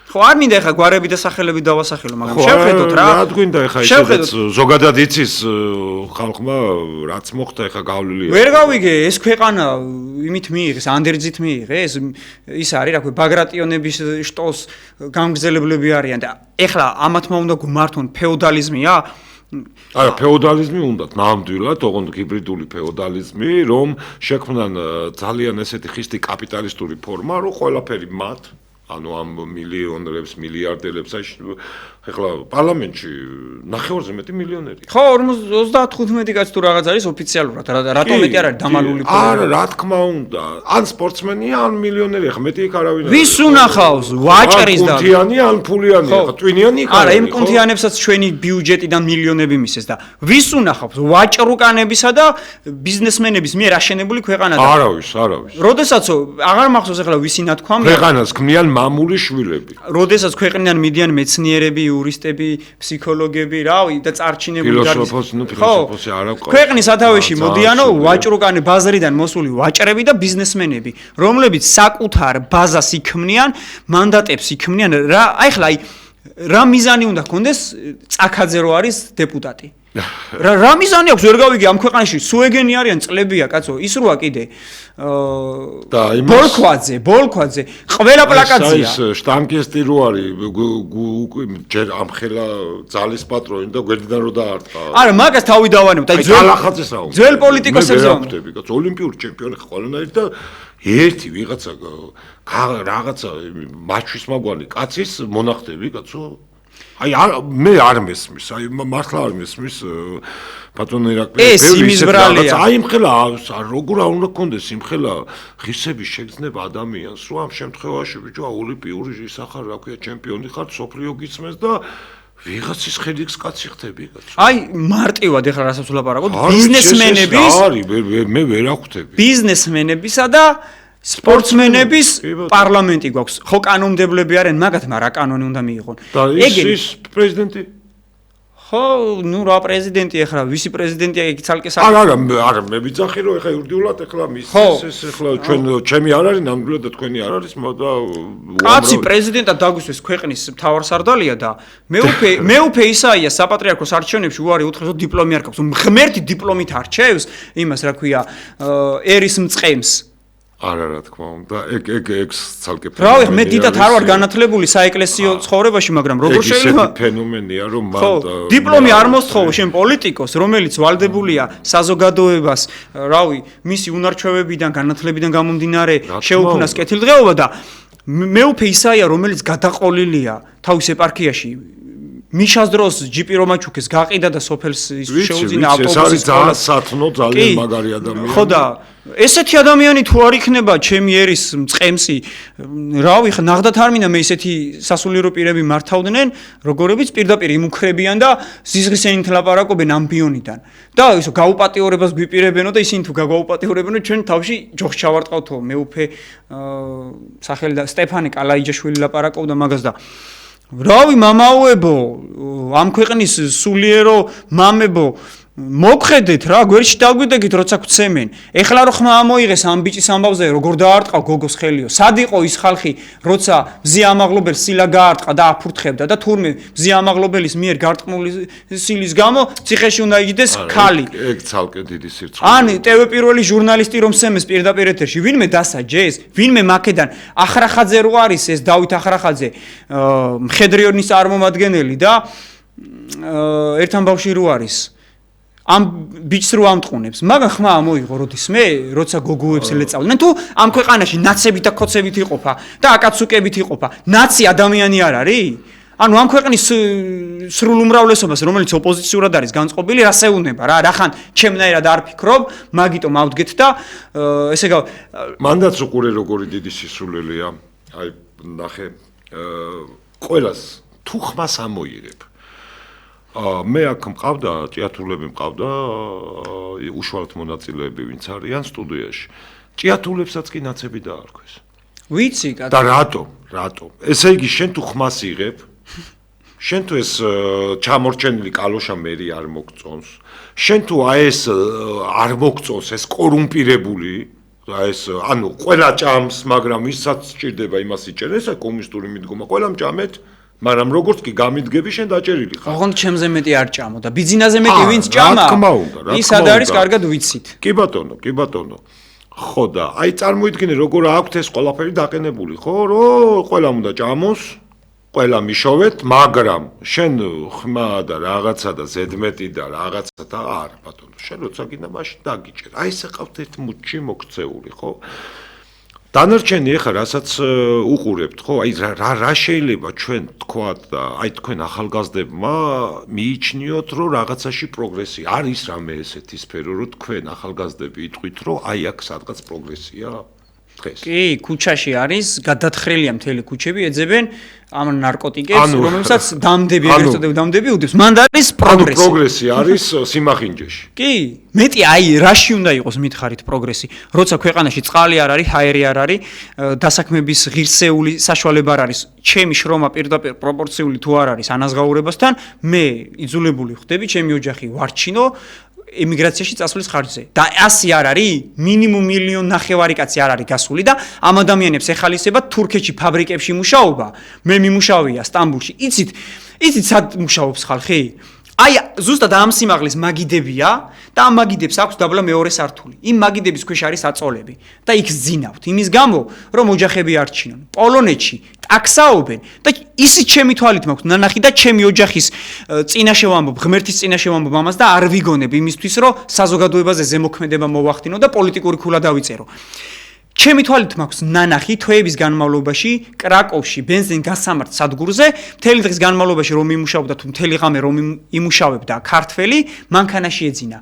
ხო, არ მინდა ეხა გვარები და სახელები დავასახელო, მაგრამ შევხედოთ რა. რა გვინდა ეხა ისედაც ზოგადად იცის ხალხმა რაც მოხდა ეხა გავლილია. ვერ გავიგე, ეს ქვეყანა იმით მიიღეს, ანდერძით მიიღეს, ის არის, რა ქვია, ბაგრატიონების შტოს გამგზელებლები არიან და ეხლა ამათმა უნდა გმართონ ფეოდალიზმია? არა, ფეოდალიზმი უნდათ, ნამდვილად, ოღონდ ჰიბრიდული ფეოდალიზმი, რომ შექმნან ძალიან ესეთი ხისტი კაპიტალისტური ფორმა, რომ ყველაფერი მათ ანუ ამ მილიონერებს, მილიარდერებს, ეხლა პარლამენტში ნახევარზე მეტი მილიონერი. ხო, 35 კაცი თუ რაღაც არის ოფიციალურად, რატომ მეტი არ არის დამალული ფორმა? არა, რა თქმა უნდა. ან სპორტსმენია, ან მილიონერი, ახლა მეტი იქ არავინ არ არის. ვის უნახავს? ვაჭრის და კუნთიანი, ან ფულიანი, ახლა ტვინიანი იქ არა, იმ კუნთიანებსაც ჩვენი ბიუჯეტიდან მილიონები მისეს და ვის უნახავს? ვაჭრუკანებისა და ბიზნესმენების მიერ აშენებული ქვეყანა და არავის. როდესაც აღარ მახსოვს ახლა ვისი ნათქვამი? ქვეყანას ქმნიან მამული შვილები. როდესაც ქვეყნიდან მიდიან მეცნიერები, იურისტები, ფსიქოლოგები, რავი და წარჩინებული ფილოსოფოსი არა ყავს. ქვეყნის სათავეში მოდიანო ვაჭრუკანი ბაზარიდან მოსული ვაჭრები და ბიზნესმენები, რომლებიც საკუთარ ბაზას იქმნიან, მანდატებს იქმნიან. აი ხლა რა მიზანი უნდა ჰქონდეს წაქაძე რო არის დეპუტატი? რა მიზანი აქვს? ვერ გავიგე ამ ქვეყანაში სუეგენი არიან წლებია, კაცო, ის როა კიდე და ბოლქვაძე, ყველა პლაკატზია. ეს შტანკისტი რო არის, ჯერ ამხელა ძალის პატრონი და გვერდიდან რო დაარტყა. არა, მაგას თავი დავანებთ. აი ძველ პოლიტიკოსებს ვხვდები, კაცო, ოლიმპიური ჩემპიონი ყველანაირ და ერთი ვიღაცა რაღაცა მაჩვის მაგვალი კაცის მონახდები, კაცო. აი მე არ მესმის, აი მართლა არ მესმის ბატონ ირაკლი. ეს იმის ბრალია. აი მხელა როგორ არ უნდა გქონდეს იმხელა ღირსების შეგრძნება ადამიანს, რომ ამ შემთხვევაში ბიჭო ოლიმპიური ისახარ, რა ქვია, ჩემპიონი ხარ, სოფლიო გიცმეს და ვიღაცის ხელიქს კაცი ხდები, კაცო. აი მარტივად ეხლა რასაც ვლაპარაკობ, ბიზნესმენების არის, მე ვერ ახვდები. ბიზნესმენებისა და სპორტსმენების პარლამენტი გვაქვს. ხო, კანონმდებლები არიან, მაგათმა რა კანონი უნდა მიიღონ? ის პრეზიდენტი? ხო, ნუ რა პრეზიდენტი ეხლა, ვისი პრეზიდენტია იქ ცალკე არა, მე ვიძახი რომ ეხლა იურიდიულად ეხლა მის ეს ეხლა ჩემი არ არის, ნამდვილად და თქვენი არ არის, და კაცი პრეზიდენტად დაგვისვეს ქვეყნის მთავარსარდალია და მეუფე ისაია საპატრიარქოს არჩევნებში უარი უთხრეს, რომ დიპლომი არ გაქვს. ღმერთი დიპლომით არჩევს იმას, რა ქვია, ერის მწყემს. არა, რა თქმა უნდა, ეგ ცალკე რავი, მე დიდად არ ვარ განათლებული საეკლესიო ცხოვრებაში, მაგრამ როგორ შეიძლება ფენომენია, რომ დიპლომი არ მოსთხოვო შენ პოლიტიკოს, რომელიც ვალდებულია საზოგადოებას, რავი, მისი უნარჩვევებიდან, განათლებიდან გამომდინარე შეუქმნას კეთილდღეობა და მეუფე ისაია, რომელიც გადაყოლილია თავის ეპარქიაში მიშას დროს ჯიპი რომაჩუკეს გაყიდა და სოფელს ის შეუძინა ეს არის ავტობუსის ძალიან სათნო, ძალიან მაგარი ადამიანი. ხო და ესეთი ადამიანი თუ არ იქნება ჩემი ერის მწყემსი, რავი, ხა ნახდათ არ მინდა მე ესეთი სასულიერო პირები მართავდნენ, როგორებიც პირდაპირ იმუქრებიან და ზიზღისენით ლაპარაკობენ ამბიონიდან. და ისო გაუპატიორებას გვიპირებენო და ისინი თუ გაგვაუპატიორებენო ჩვენ თავში ჯოხს ჩავარტყავთო მეუფე სახელი და სტეფანე კალაიჯაშვილი ლაპარაკობდა მაგას და რავი მამაოებო ამ ქვეყნის სულიერო მამებო მოგხედეთ რა გვერდში დაგვიდეგით როცა გვცემენ ეხლა რო ხმა ამოიღეს ამ ბიჭის ამბავზე როგორ დაარტყა გოგოს ხელიო სად იყო ის ხალხი როცა მზი ამაღლობელს სილა გაარტყა და აფურთხებდა და თურმე მზი ამაღლობელის მიერ გარტყმული სილის გამო ციხეში უნდა იჯდეს ქალი ეგ ცალკე დიდი სირცხე ან ტევ პირველი ჟურნალისტი რომ სემეს პირდაპირ ეთერში ვინმე დასაჯეს ვინმე მაკედან ახრახაძე რო არის ეს დავით ახრახაძე მხედრიონის წარმომადგენელი და ერთთან ბავშვი რო არის ამ ბიჭს რო ამტყუნებს, მაგრამ ხმა მოიღო როდისმე, როცა გოგოებს ელეწავდნენ, თუ ამ ქვეყანაში ნაცებით და ქოცებით იყოფა და აკაცუკებით იყოფა, ნაცი ადამიანი არ არის? ანუ ამ ქვეყნის სრულ უმრავლესობას, რომელიც ოპოზიციურად არის განწყობილი, რას ეუბნება რა, რახან ჩემნაირად არ ფიქრობ, მაგიტომ ავდგეთ და ესე მანდაც უყურე როგორი დიდი სისულელეა. აი, ნახე, ყველას თუ ხმას ამოიღებ მე აქ მყავდა ჭიათურლები მყავდა უშუალოდ მონაწილეები ვინც არიან სტუდიაში ჭიათურლებსაც კი ნაცები დაარქვეს ვიცი და რატო ესე იგი შენ თუ ხმას იღებ შენ თუ ეს ჩამორჩენილი კალოშა მერი არ მოგწონს შენ თუ აი ეს არ მოგწონს ეს კორუმპირებული ეს ანუ ყველა ჭამს მაგრამ ვისაც სჭირდება იმას იჭერენ ესა კომუნისტური მიდგომა ყველამ ჭამეთ მაგრამ როგორც კი გამიდგები შენ დაჭერილი ხარ. ოღონდ ჩემზე მეტი არ ჭამო და ბიძინაზე მეტი ვინც ჭამა. ის ად არის კარგად ვიცით. კი ბატონო. ხო და აი წარმოიდგინე როგორ აქვთ ეს ყველაფერი დაყენებული, ხო? რომ ყველამ უნდა ჭამოს, ყველა მიშოვეთ, მაგრამ შენ ხმა და რაღაცა და ზედმეტი და რაღაცა და არა ბატონო, შენ როცა გინდა მაშინ დაგიჭერ. აი ესე ყავთ ერთ მუჩი მოქცეული, ხო? დანარჩენი ეხა რასაც უყურებთ ხო აი რა შეიძლება ჩვენ თქვათ და აი თქვენ ახალგაზრდებმა მიიჩნიოთ რომ რაღაცაში პროგრესი არის რამე ესეთი სფერო რომ თქვენ ახალგაზრდები იტყვით რომ აი აქ სადღაც პროგრესია დღეს კი ქუჩაში არის გადათხრილია მთელი ქუჩები ეძებენ ამ ნარკოტიკებს რომელსაც დამდები ერთოდებ დამდები უდევს მანდ არის პროგრესი პროგრესი არის სიმახინჯეში კი მეტი აი რაში უნდა იყოს მითხარით პროგრესი როცა ქვეყანაში წყალი არ არის ჰაერი არ არის დასაქმების ღირსეული საშუალება არ არის ჩემი შრომა პირდაპირ პროპორციული თუ არ არის ანაზღაურებასთან მე იძულებული ხდები ჩემი ოჯახი ვარჩინო ემიგრაციაში წასვლის ხარჯზე და 100 არ არის მინიმუმ 1.5 მილიონი კაცი არ არის გასული და ამ ადამიანებს ეხალისება თურქეთში ფაბრიკებში მუშაობა მე მიმუშავია სტამბულში იცით სად მუშაობს ხალხი აი ზუსტად ამ სიმაღლის მაგიდებია და ამ მაგიდებს აქვს დაბლა მეორე სართული იმ მაგიდების ქვეშ არის აწოლები და იქ ზინავთ იმის გამო რომ ოჯახები არჩინონ პოლონეთში ტაქსაობენ და ისიც ჩემი თვალით მაქვს ნანახი და ჩემი ოჯახის წინაშე ვამბობ ღმერთის წინაშე ვამბობ ამას და არ ვიგონებ იმისთვის რომ საზოგადოებაზე ზემოქმედება მოვახდინო და პოლიტიკური ქულა დავიწერო ჩემი თვალით მაქვს ნანახი თვეების განმავლობაში კრაკოვში ბენზინ გასამართ სადგურზე მთელი დღის განმავლობაში რომ იმუშავდა თუ მთელი ღამე რომ იმუშავებდა ქართველი მანქანაში ეძინა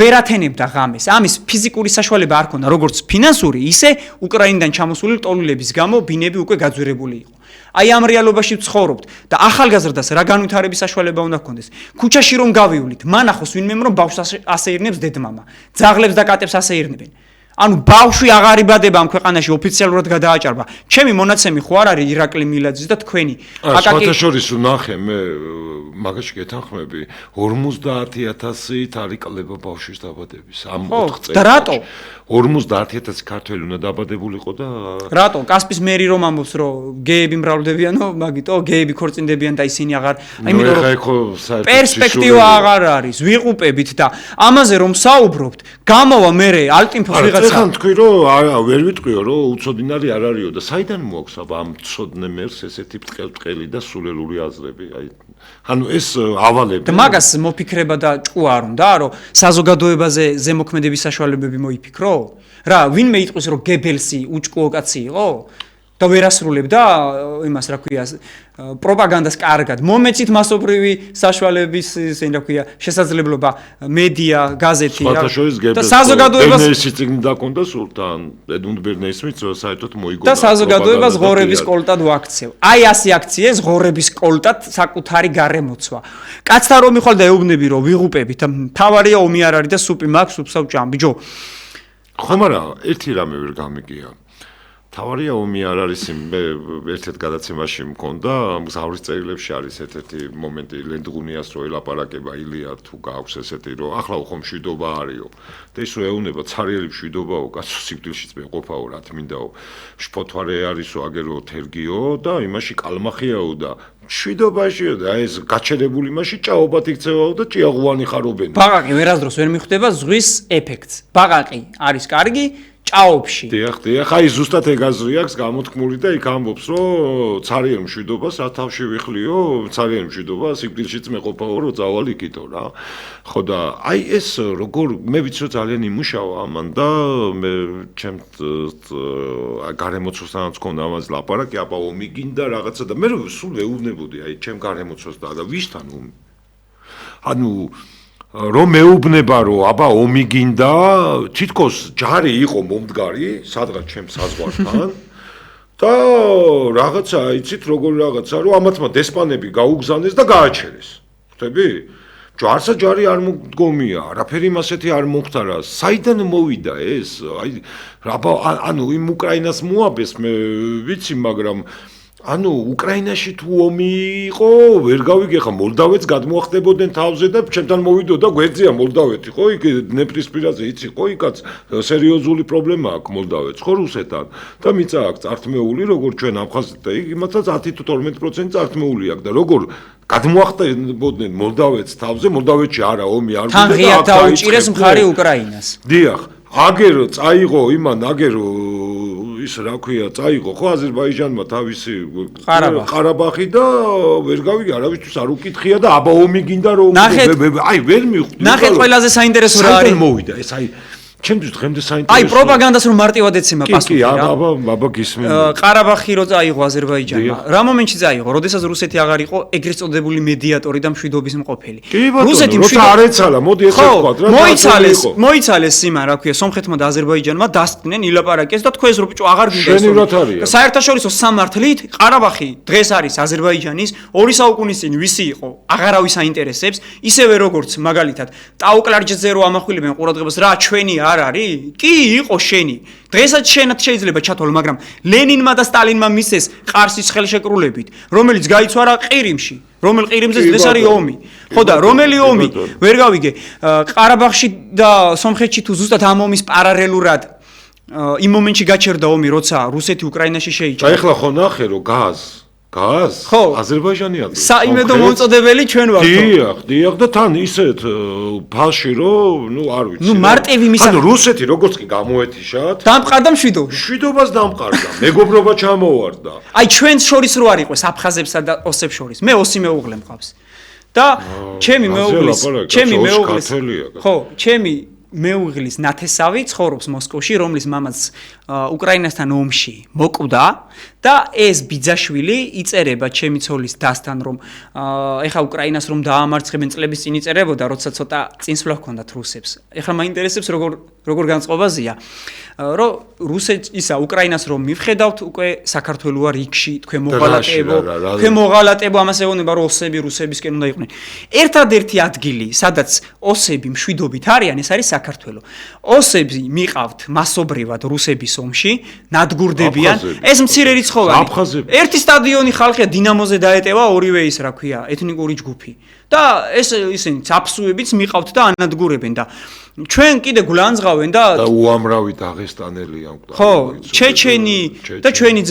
ვერათენებდა ღამეს ამის ფიზიკური საშუალება არ ქონდა როგორც ფინანსური ისე უკრაინიდან ჩამოსული ტოლულების გამო ბინები უკვე გაძვირებული იყო აი ამ რეალობაში ვცხოვრობთ და ახალგაზრდას რა განვითარების საშუალება უნდა ჰქონდეს ქუჩაში რომ გავივლით მანახოს ვინმე რომ ბავშვს ასეირნებს დედმამა ძაღლებს და კატებს ასეირნებენ ანუ ბავშვი აღარ იბადება ამ ქვეყანაში ოფიციალურად გადააჭარბა. ჩემი მონაცემი ხო არ არის ირაკლი მილაძის და თქვენი. აკაკი შორის ვნახე მე მაგაში გეთანხმები 50000-ით არის კლება ბავშვის დაბადების ამ 4 წელს. და რატო? 50000 ქართველი უნდა დაბადებულიყო და რატო? კასპის მერი რომ ამბობს რომ გეები მრავლდებიანო, მაგიტო გეები ქორწინდებიან და ისინი აღარ იმიტომ რომ პერსპექტივა აღარ არის. ვიყუპებით და ამაზე რომ საუბრობთ, გამოვა მე ალტინფოს ვიღაცა ეხლა თქვი რომ არა ვერ ვიტყვიო რომ უცოდინარი არ არისო და საიდან მოაქვს აბა ამ ცოდნე მერს ესეთი ბრტყელი და სულელური აზრები აი ანუ ეს ავალები და მაგას მოფიქრება და ჭკუა არ უნდა რომ საზოგადოებაზე ზემოქმედების საშუალებები მოიფიქრო რა ვინმე იტყვის რომ გებელსი უჭკუო კაცი იყო და ვერასრულებდა იმას რა ქვია პროპაგანდას კარგად მომეცით მასობრივი საშუალების ისე რა ქვია შესაძლებლობა მედია გაზეთი და საზოგადოებას ციგნი დაკონდა სულთან ედმუნდ ბერნეისმიც საერთოდ მოიგონა და საზოგადოებას ღორების კოლტად ვაქცევ აი ასე აქციეს ღორების კოლტად საკუთარი გარემოცვა კაცთა რომ მიხვალ და ეუბნები რომ ვიღუპებით და თავარია ომი არ არის და სუპი მაქვს სუპსა ვჭამ ბიჭო ხო მაგრამ ერთი რამე ვერ გამიგია თავარია ომი არ არის მე ერთ-ერთ გადაცემაში მქონდა მგზავრის წერილებში არის ერთ-ერთი მომენტი ლენდგუნიას რო ელაპარაკება ილია თუ გააქვს ესეთი რომ ახლა ხო მშვიდობა არისო და ის რო ეუნება ცარიელი მშვიდობაო კაცო სიკვდილშიც მეყოფაო რა თმინდაო შფოთვარე არისო აგერო თერგიო და იმაში კალმახიაო და მშვიდობაშიო და ეს გაჩერებული იმაში ჭაობად იქცევაო და ჭიაღუანი ხარობენ ბაყაყი ვერასდროს ვერ მიხვდება ზღვის ეფექტს ბაყაყი არის კარგი ჭაობში. დიახ, აი ზუსტად ეგ აზრი აქვს გამოთქმული და იქ ამბობს, რომ ცარიელ მშვიდობას რა თავში ვიხლიო, ცარიელ მშვიდობა სიკვდილშიც მეყოფაო, რომ წავალ იქითო რა. ხო და აი ეს როგორ მე ვიცი რომ ძალიან იმუშავა ამან და მე ჩემ გარემოცვასთანაც მქონდა ამაზე ლაპარაკი, აბა ომი გინდა რაღაცა და მე სულ ვეუბნებოდი აი ჩემ გარემოცვას და ვისთან ომი. ანუ რომ მეუბნება რომ აბა ომი გინდა თითქოს ჯარი იყო მომდგარი სადღაც ჩემ საზღვართან და რაღაცა იცით როგორი რაღაცა რომ ამათმა დესპანები გაუგზავნეს და გააჩერეს ხვდები ჯარსა ჯარი არ მდგომია არაფერი მასეთი არ მომხდარა საიდან მოვიდა ეს აი აბა ანუ იმ უკრაინას მოაბეს მე ვიცი მაგრამ ანუ უკრაინაში თუ ომი იყო ვერ გავიგე ხა მოლდავეთს გადმოახდებოდნენ თავზე და ჩემთან მოვიდოდა გვერდზეა მოლდავეთი ხო იქ დნეპრისპირაზე იცი ხო იქაც სერიოზული პრობლემა აქვს მოლდავეთს ხო რუსეთთან და მიწა აქვს წართმეული როგორ ჩვენ აფხაზეთს და იმათაც 10 თუ 12% წართმეული აქვს და როგორ გადმოახდებოდნენ მოლდავეთს თავზე მოლდავეთში არა ომი არ გინდა და თან ღიად დაუჭირეს მხარი უკრაინას დიახ აგერ წაიღო იმან აგერ ის რა ქვია წაიღო ხო აზერბაიჯანმა თავისი ყარაბაღი და ვერ გავიგე არავისთვის არ უკითხია და აბა ომი გინდა რომ აი ვერ მიხვდი ნახეთ ყველაზე საინტერესო რა არის მოვიდა ეს აი ჩემთვის დღემდე საინტერესო აი პროპაგანდას რომ მარტივად ეცემა პასუხი რა კი აბა გისმენთ ყარაბაღი რო წაიღო აზერბაიჯანმა რა მომენტში წაიღო როდესაც რუსეთი აღარ იყო ეგრეთ წოდებული მედიატორი და მშვიდობის მყოფელი რუსეთი მშვიდობა არ ეცალა მოდი ესე ვთქვა რა მოიცალეს იმან რა ქვია სომხეთმა და აზერბაიჯანმა დასტნენ ილაპარაკეს და თქვენს რო ბიჭო აღარ გინდა საერთაშორისო სამართლით ყარაბაღი დღეს არის აზერბაიჯანის 2 საუკუნის წინ ვისი იყო აღარავის აინტერესებს ისევე როგორც მაგალითად ტაუკლარჯზე რო ამახვილებენ ყურადღებას რა ჩვენი არ არის? კი, იყო შენი. დღესაც შენად შეიძლება ჩათვალო, მაგრამ ლენინმა და სტალინმა მისცეს ყარსის ხელშეკრულებით, რომელიც გაიცვალა ყირიმში. რომელ ყირიმზე დღეს არის ომი. ხო და რომელი ომი? ვერ გავიგე. ყარაბაღში და სომხეთში თუ ზუსტად ამ ომის პარალელურად იმ მომენტში გაჩერდა ომი, როცა რუსეთი უკრაინაში შეიჭრა. და ეხლა ხო ნახე რომ გაზ აზერბაიჯანია საიმედო მომწოდებელი ჩვენ ვართ დიახ და თან ისეთ ფალში რომ არ ვიცი ნუ მარტივი მისაღები ანუ რუსეთი როგორც კი გამოეთიშათ დამყარდა მშვიდობას დამყარდა მეგობრობა ჩამოვარდა აი ჩვენს შორის რო არ იყოს აფხაზებსა და ოსებს შორის მე ოსი მეუღლე მყავს და ჩემი მეუღლის ხო ჩემი მეუღლის ნათესავი ცხოვრობს მოსკოვში რომლის მამაც უკრაინასთან ომში მოკვდა და ეს ბიძაშვილი იწერება ჩემი ცოლის დასთან რომ ეხა უკრაინას რომ დაამარცხებენ წლების წინ იწერებოდა როცა ცოტა წინსვლა ჰქონდათ რუსებს ეხლა მაინტერესებს როგორ განწყობაზია რომ ისა უკრაინას რომ მივხედავთ უკვე საქართველოა რიგში თქვენ მოღალატებო ამას ეუბნება რომ ოსები რუსებისკენ უნდა იყვნენ ერთადერთი ადგილი სადაც ოსები მშვიდობით არიან ეს არის საქართველო ოსები მიყავთ მასობრივად რუსების ომში ნადგურდებიან ეს მცირე რიცხოვანი ერთი სტადიონი ხალხია დინამოზე დაეტევა ორივე ის რა ქვია ეთნიკური ჯგუფი და ეს ისინი აფსუებიც მიყავთ და ანადგურებენ და ჩვენ კიდე გულანძღავენ და უამრავი დაღესტანელი ამ ხო ჩეჩენი და ჩვენი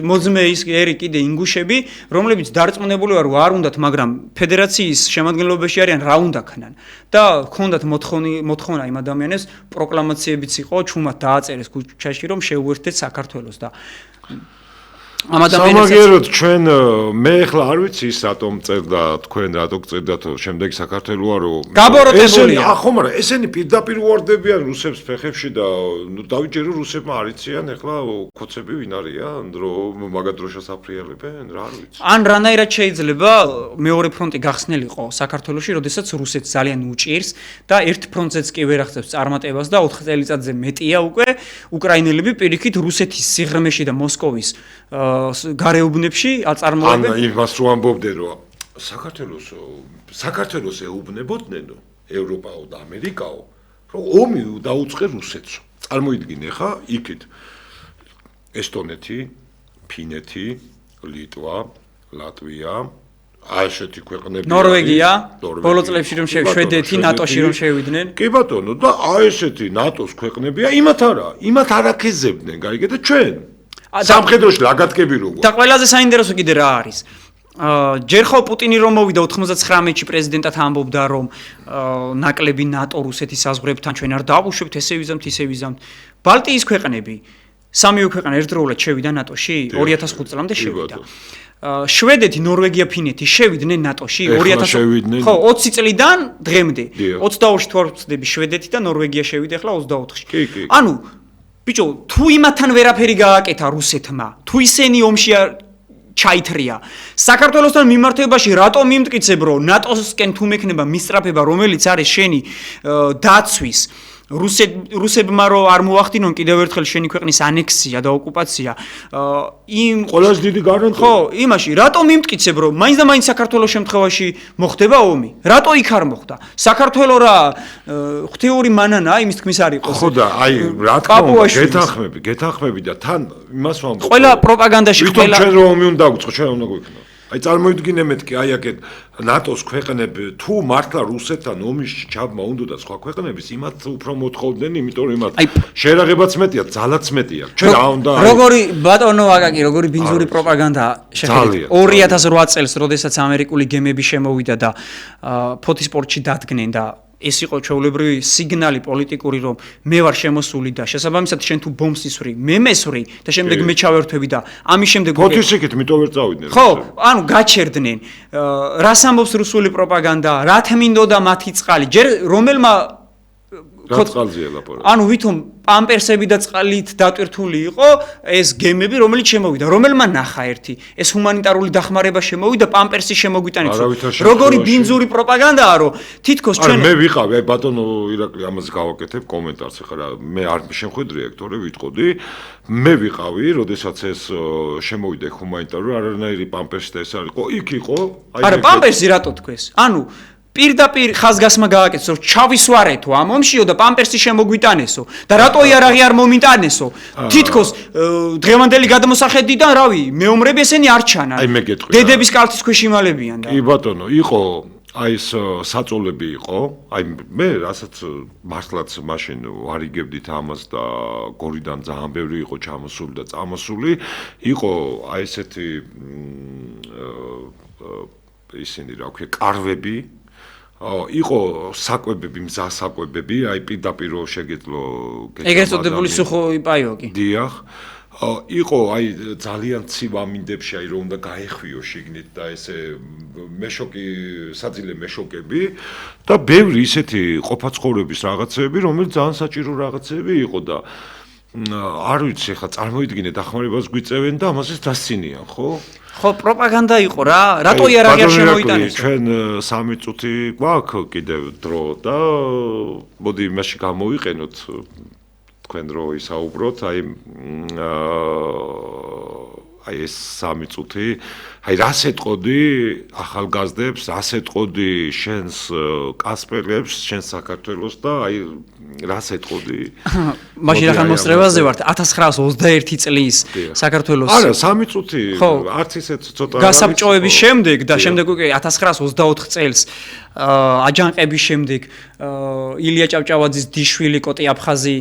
მოძმე ის ერი კიდე ინგუშები რომლებიც დარწმუნებული არ უნდათ მაგრამ ფედერაციის შემადგენლობაში არიან რა უნდა ქნან და ჰქონდათ მოთხოვნა იმ ადამიანებს პროკლამაციებიც იყო ჩუმად დააწერეს ქუჩაში რომ შეუერთდეთ საქართველოს და ამ ადამიანებს სამაგიეროდ ჩვენ მე ახლა არ ვიცი ის რატომ წერდა თქვენ რატომ წერდათ შემდეგ საქართველოა რომ გაბოროტებულია. ხო მაგრამ ესენი პირდაპირ უვარდებიან რუსებს ფეხებში და ნუ დავიჯერო რუსებმა არიციან ახლა ქოცები ვინ არიან რომ მაგათ დროშას აფრიალებენ რა არ ვიცი ან რანაირად შეიძლება მეორე ფრონტი გახსნილიყო საქართველოში, როდესაც რუსეთს ძალიან უჭირს და ერთ ფრონტზეც კი ვერ ახდენს წარმატებას და 4 წელიწადზე მეტია უკვე უკრაინელები პირიქით რუსეთის სიღრმეში და მოსკოვის გარეუბნებში აწარმოებენ. ან იმას რო ამბობდნენ რომ საქართველოს ეუბნებოდნენ ევროპაო და ამერიკაო რომ ომი დაუწყე რუსეთს. წარმოიდგინე ხა იქით ესტონეთი, ფინეთი, ლიტვა, ლატვია, ასეთი ქვეყნები ნორვეგია, ბოლო წლებში რომ შვედეთი, ნატოში რომ შევიდნენ. კი ბატონო და ესეთი ნატოს ქვეყნებია, იმათ არაქეზებდნენ, გაიგე და ჩვენ სამხედროში ლაგათკები როგორ. და ყველაზე საინტერესო კიდე რა არის? ჯერ ხო პუტინი რომ მოვიდა 99-ში პრეზიდენტად ამბობდა რომ ნაკლები ნატო რუსეთის საზღვრებთან ჩვენ არ დავუშვებთ, ესე ვიზამთ. ბალტიის ქვეყნები სამივე ქვეყანა ერთდროულად შევიდა ნატოში 2005 წლამდე შევიდა. შვედეთი, ნორვეგია, ფინეთი შევიდნენ ნატოში 2000 ხო 20 წლიდან დღემდე 22-ში თუ არ ვწდები შვედეთი და ნორვეგია შევიდა ახლა 24-ში. ანუ ბიჭო, თუ იმათთან ვერაფერი გააკეთა რუსეთმა, თუ ისინი ომში ჩაითრია, საქართველოსთან მიმართებაში რატომ მიმტკიცებ, რომ ნატოსკენ თუ მექნება მისწრაფება, რომელიც არის შენი დაცვის რუსებმა რო არ მოახდინონ კიდევ ერთხელ შენი ქვეყნის ანექსია და ოკუპაცია, იმ ყველაზე დიდი გარანტია. ხო, იმაში რატომ მიმტკიცებ, რომ მაინც და მაინც საქართველოს შემთხვევაში მოხდება ომი? რატო იქ არ მოხდა? საქართველო რა ღვთიური მანანა, იმის თქმის არ იყოს. ხო და აი რა თქმა უნდა, გეთანხმები და თან იმას ვამბობ. ყველა პროპაგანდაში ყველა ჩვენ რომ ომი უნდა დაგვიწყო, ჩვენ უნდა გვიქნო. აი წარმოიდგინე მეთქი აი აქეთ ნატოს ქვეყნები თუ მართლა რუსეთთან ომში ჩაბმა უნდა და სხვა ქვეყნების იმათ უფრო მოთხოვდნენ, იმიტომ რომ იმათ შეერაღებაც მეტია, ძალაც მეტია. ჩვენ რა უნდა როგორი ბატონო აკაკი, როგორი ბინძური პროპაგანდა შეხედეთ 2008 წელს, როდესაც ამერიკული გემები შემოვიდა და ფოთისპორტში დადგნენ და ეს იყო ჩვეულებრივი სიგნალი პოლიტიკური, რომ მე ვარ შემოსული და შესაბამისად შენ თუ ბომბს ისვრი, მე მესვრი და შემდეგ მე ჩავერთვები და ამის შემდეგ ფოთისიკით მიტო ვერ წავიდნენ. ხო, ანუ გაჩერდნენ. რას ამბობს რუსული პროპაგანდა, რა თმინდოდა მათი წყალი, ჯერ რომელმა წყალზეა ლაპარაკი. ანუ ვითომ პამპერსები და წყალით დატვირთული იყო ეს გემები, რომელიც შემოვიდა. რომელმა ნახა ერთი, ეს ჰუმანიტარული დახმარება შემოვიდა, პამპერსი შემოგვიტანით. როგორი ბინძური პროპაგანდაა, რომ თითქოს ჩვენ მე ვიყავი, აი ბატონო ირაკლი, ამაზე გავაკეთებ კომენტარს, ახლა მე არ შემხედრე ექტორე ვიტყოდი, მე ვიყავი, როდესაც ეს შემოვიდა ჰუმანიტარული, არანაირი პამპერსი და ეს არ იყო, იქ იყო, არა, პამპერსი რატო თქვეს? ანუ პირდაპირ ხაზგასმა გააკეთეს, რომ ჩავისვარეთო ამ ომშიო და პამპერსი შემოგვიტანესო და რატო იარაღი არ მომიტანესო? თითქოს დღევანდელი გადმოსახედიდან, რავი, მეომრები ესენი არ ჩანან. აი მე გეტყვი. დედების კალთის ქვეშ იმალებიან და. კი ბატონო, იყო აი ეს საწოლები იყო, აი მე რასაც მართლაც მაშინ ვარიგებდით ამას და გორიდან ძალიან ბევრი იყო ჩამოსული და წამოსული, იყო აი ესეთი ისინი რა ქვია, კარვები იყო საკვებები, მზა საკვებები, აი პირდაპირ შეგეძლო ეგრეთ წოდებული სუხოი პაიოკი. დიახ. იყო აი ძალიან ცივ ამინდებში, აი რომ უნდა გაეხვიო შიგნით და ესე მეშოკი, საძილე მეშოკები და ბევრი ისეთი ყოფაცხოვრების რაღაცები, რომელიც ძალიან საჭირო რაღაცები იყო და არ ვიცი, ხა წარმოიდგინე დახმარებას გვიწევენ და ამასაც დასცინიან, ხო? ხო, პროპაგანდა იყო რა. რატო იარაღი არ შემოიტანეს? ჩვენ 3 წუთი გვაქვს კიდევ დრო და მოდი იმაში გამოვიყენოთ თქვენ რო ისაუბროთ, აი ეს 3 წუთი, აი რას ეტყოდი ახალგაზრდებს, რას ეტყოდი შენს კასპერებს, შენს საქართველოს და აი რას ეტყოდი? მაშინ ახალ მოსწრებაზე ვართ 1921 წლის საქართველოს. არა, 3 წუთი არც ისეთ ცოტა გასაბჭოების შემდეგ და შემდეგ უკვე 1924 წელს აჯანყების შემდეგ ილია ჭავჭავაძის დიშვილი, კოტი აფხაზი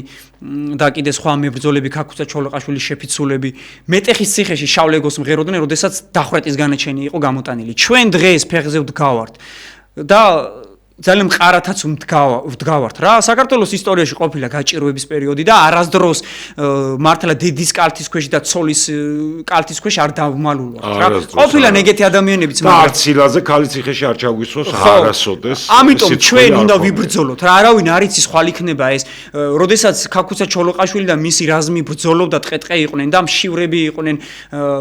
და კიდე სხვა მებრძოლები, ქაქუცა ჩოლოყაშვილის შეფიცულები მეტეხის ციხეში შავლეგოს მღეროდნენ, როდესაც დახვრეტის განაჩენი იყო გამოტანილი. ჩვენ დღეს ფეხზე ვდგავართ და ძალიან მყარათაც ვდგავართ რა. საქართველოს ისტორიაში ყოფილა გაჭირვების პერიოდი და არასდროს მართლა დედის კალთის ქვეშ და ცოლის კალთის ქვეშ არ დავმალულვართ რა. ყოფილა ეგეთი ადამიანებიც, მაგრამ არც ცილაზე ქალი ციხეში არ ჩაგვისვას არასოდეს. ამიტომ ჩვენ უნდა ვიბრძოლოთ რა. არავინ არ იცის ხვალ იქნება ეს. როდესაც ქაქუცა ჩოლოყაშვილი და მისი რაზმი ბრძოლობდა, ტყეტყე იყვნენ და მშივრები იყვნენ,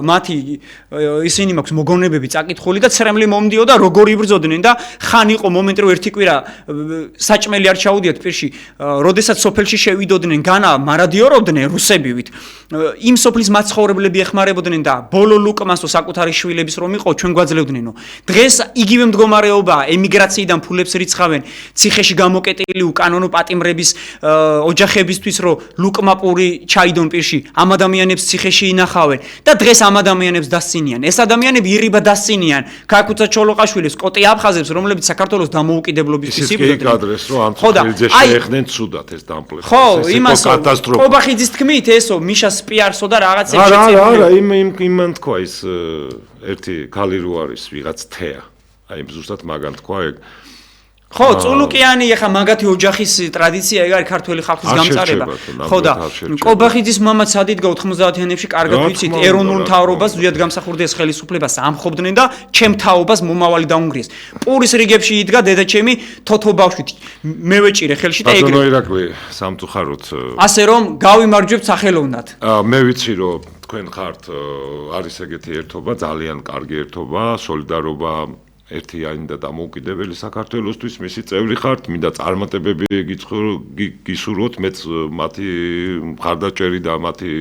მათი ისინი მაქვს მოგონებები წაკითხული და ცრემლი მომდიოდა, როგორ იბრძოდნენ და ხან იყო მომენტი რომ ერთი კვირა საჭმელი არ ჩაუდიათ პირში, როდესაც სოფელში შევიდოდნენ, განა მარადიორობდნენ რუსებივით. იმ სოფლის მაცხოვრებლები ეხმარებოდნენ და ბოლო ლუკმასო საკუთარი შვილების რომ იყო, ჩვენ გვაძლევდნენო. დღეს იგივე მდგომარეობაა, ემიგრაციიდან ფულებს რიცხავენ, ციხეში გამოკეტილი უკანონო პატიმრების ოჯახებისთვის, რომ ლუკმაპური ჩაიდონ პირში, ამ ადამიანებს ციხეში ინახავენ და დღეს ამ ადამიანებს დასცინიან. ეს ადამიანები ირიბა დასცინიან ქაქუცა ჩოლოყაშვილის, კოტე აფხაზებს, რომლებიც საქართველოს დამოუკიდებლობისთვის იბრძოდნენ. კადრეს რომ ამ ციხეზე შეეხდნენ ცუდად ეს დამპლე. ხო, იმას კობახიძის თქმით ესო მიშა სპიარსო და რაღაცები შეწირული. არა, იმან თქვა ის ერთი ქალი რო არის ვიღაც თეა. აი ზუსტად მაგან თქვა ეგ. ხო, წულუკიანი ეხა მაგათი ოჯახის ტრადიცია ეგ არის ქართველი ხალხის გამწარება. ხო და კობახიძის მამა სადიდგა 90-იანებში კარგად ვიცით, ეროვნულ მთავრობას ზუსტად გამსახურდეს ხელისუფლებას ამხობდნენ და ჩემ თაობას მომავალი დაუნგრიეს. პურის რიგებში იდგა დედაჩემი თოთო ბავშვით. მე ვეჭირე ხელში და ეგრე. ბატონო ირაკლი, სამწუხაროდ. ასე რომ გავიმარჯვებთ სახელოვნად. მე ვიცი რომ თქვენ ხართ არის ეგეთი ერთობა, ძალიან კარგი ერთობა, სოლიდარობა ერთიანი და დამოუკიდებელი საქართველოსთვის მისი წევრი ხართ, მინდა წარმატებები გისურვოთ, მეც მათი მხარდაჭერი და მათი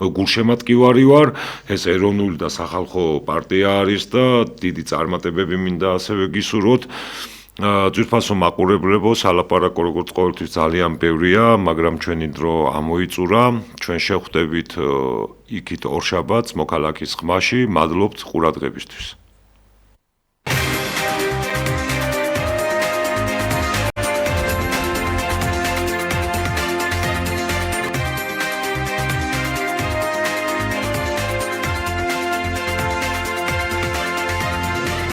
გულშემატკივარი ვარ. ეს ეროვნული და სახალხო პარტია არის და დიდი წარმატებები მინდა ასევე გისურვოთ. ძვირფასო მაყურებლებო, სალაპარაკო როგორც ყოველთვის ძალიან ბევრია, მაგრამ ჩვენი დრო ამოიწურა. ჩვენ შევხვდებით იქით ორშაბათს მოქალაქის ხმაში. მადლობთ ყურადღებისთვის.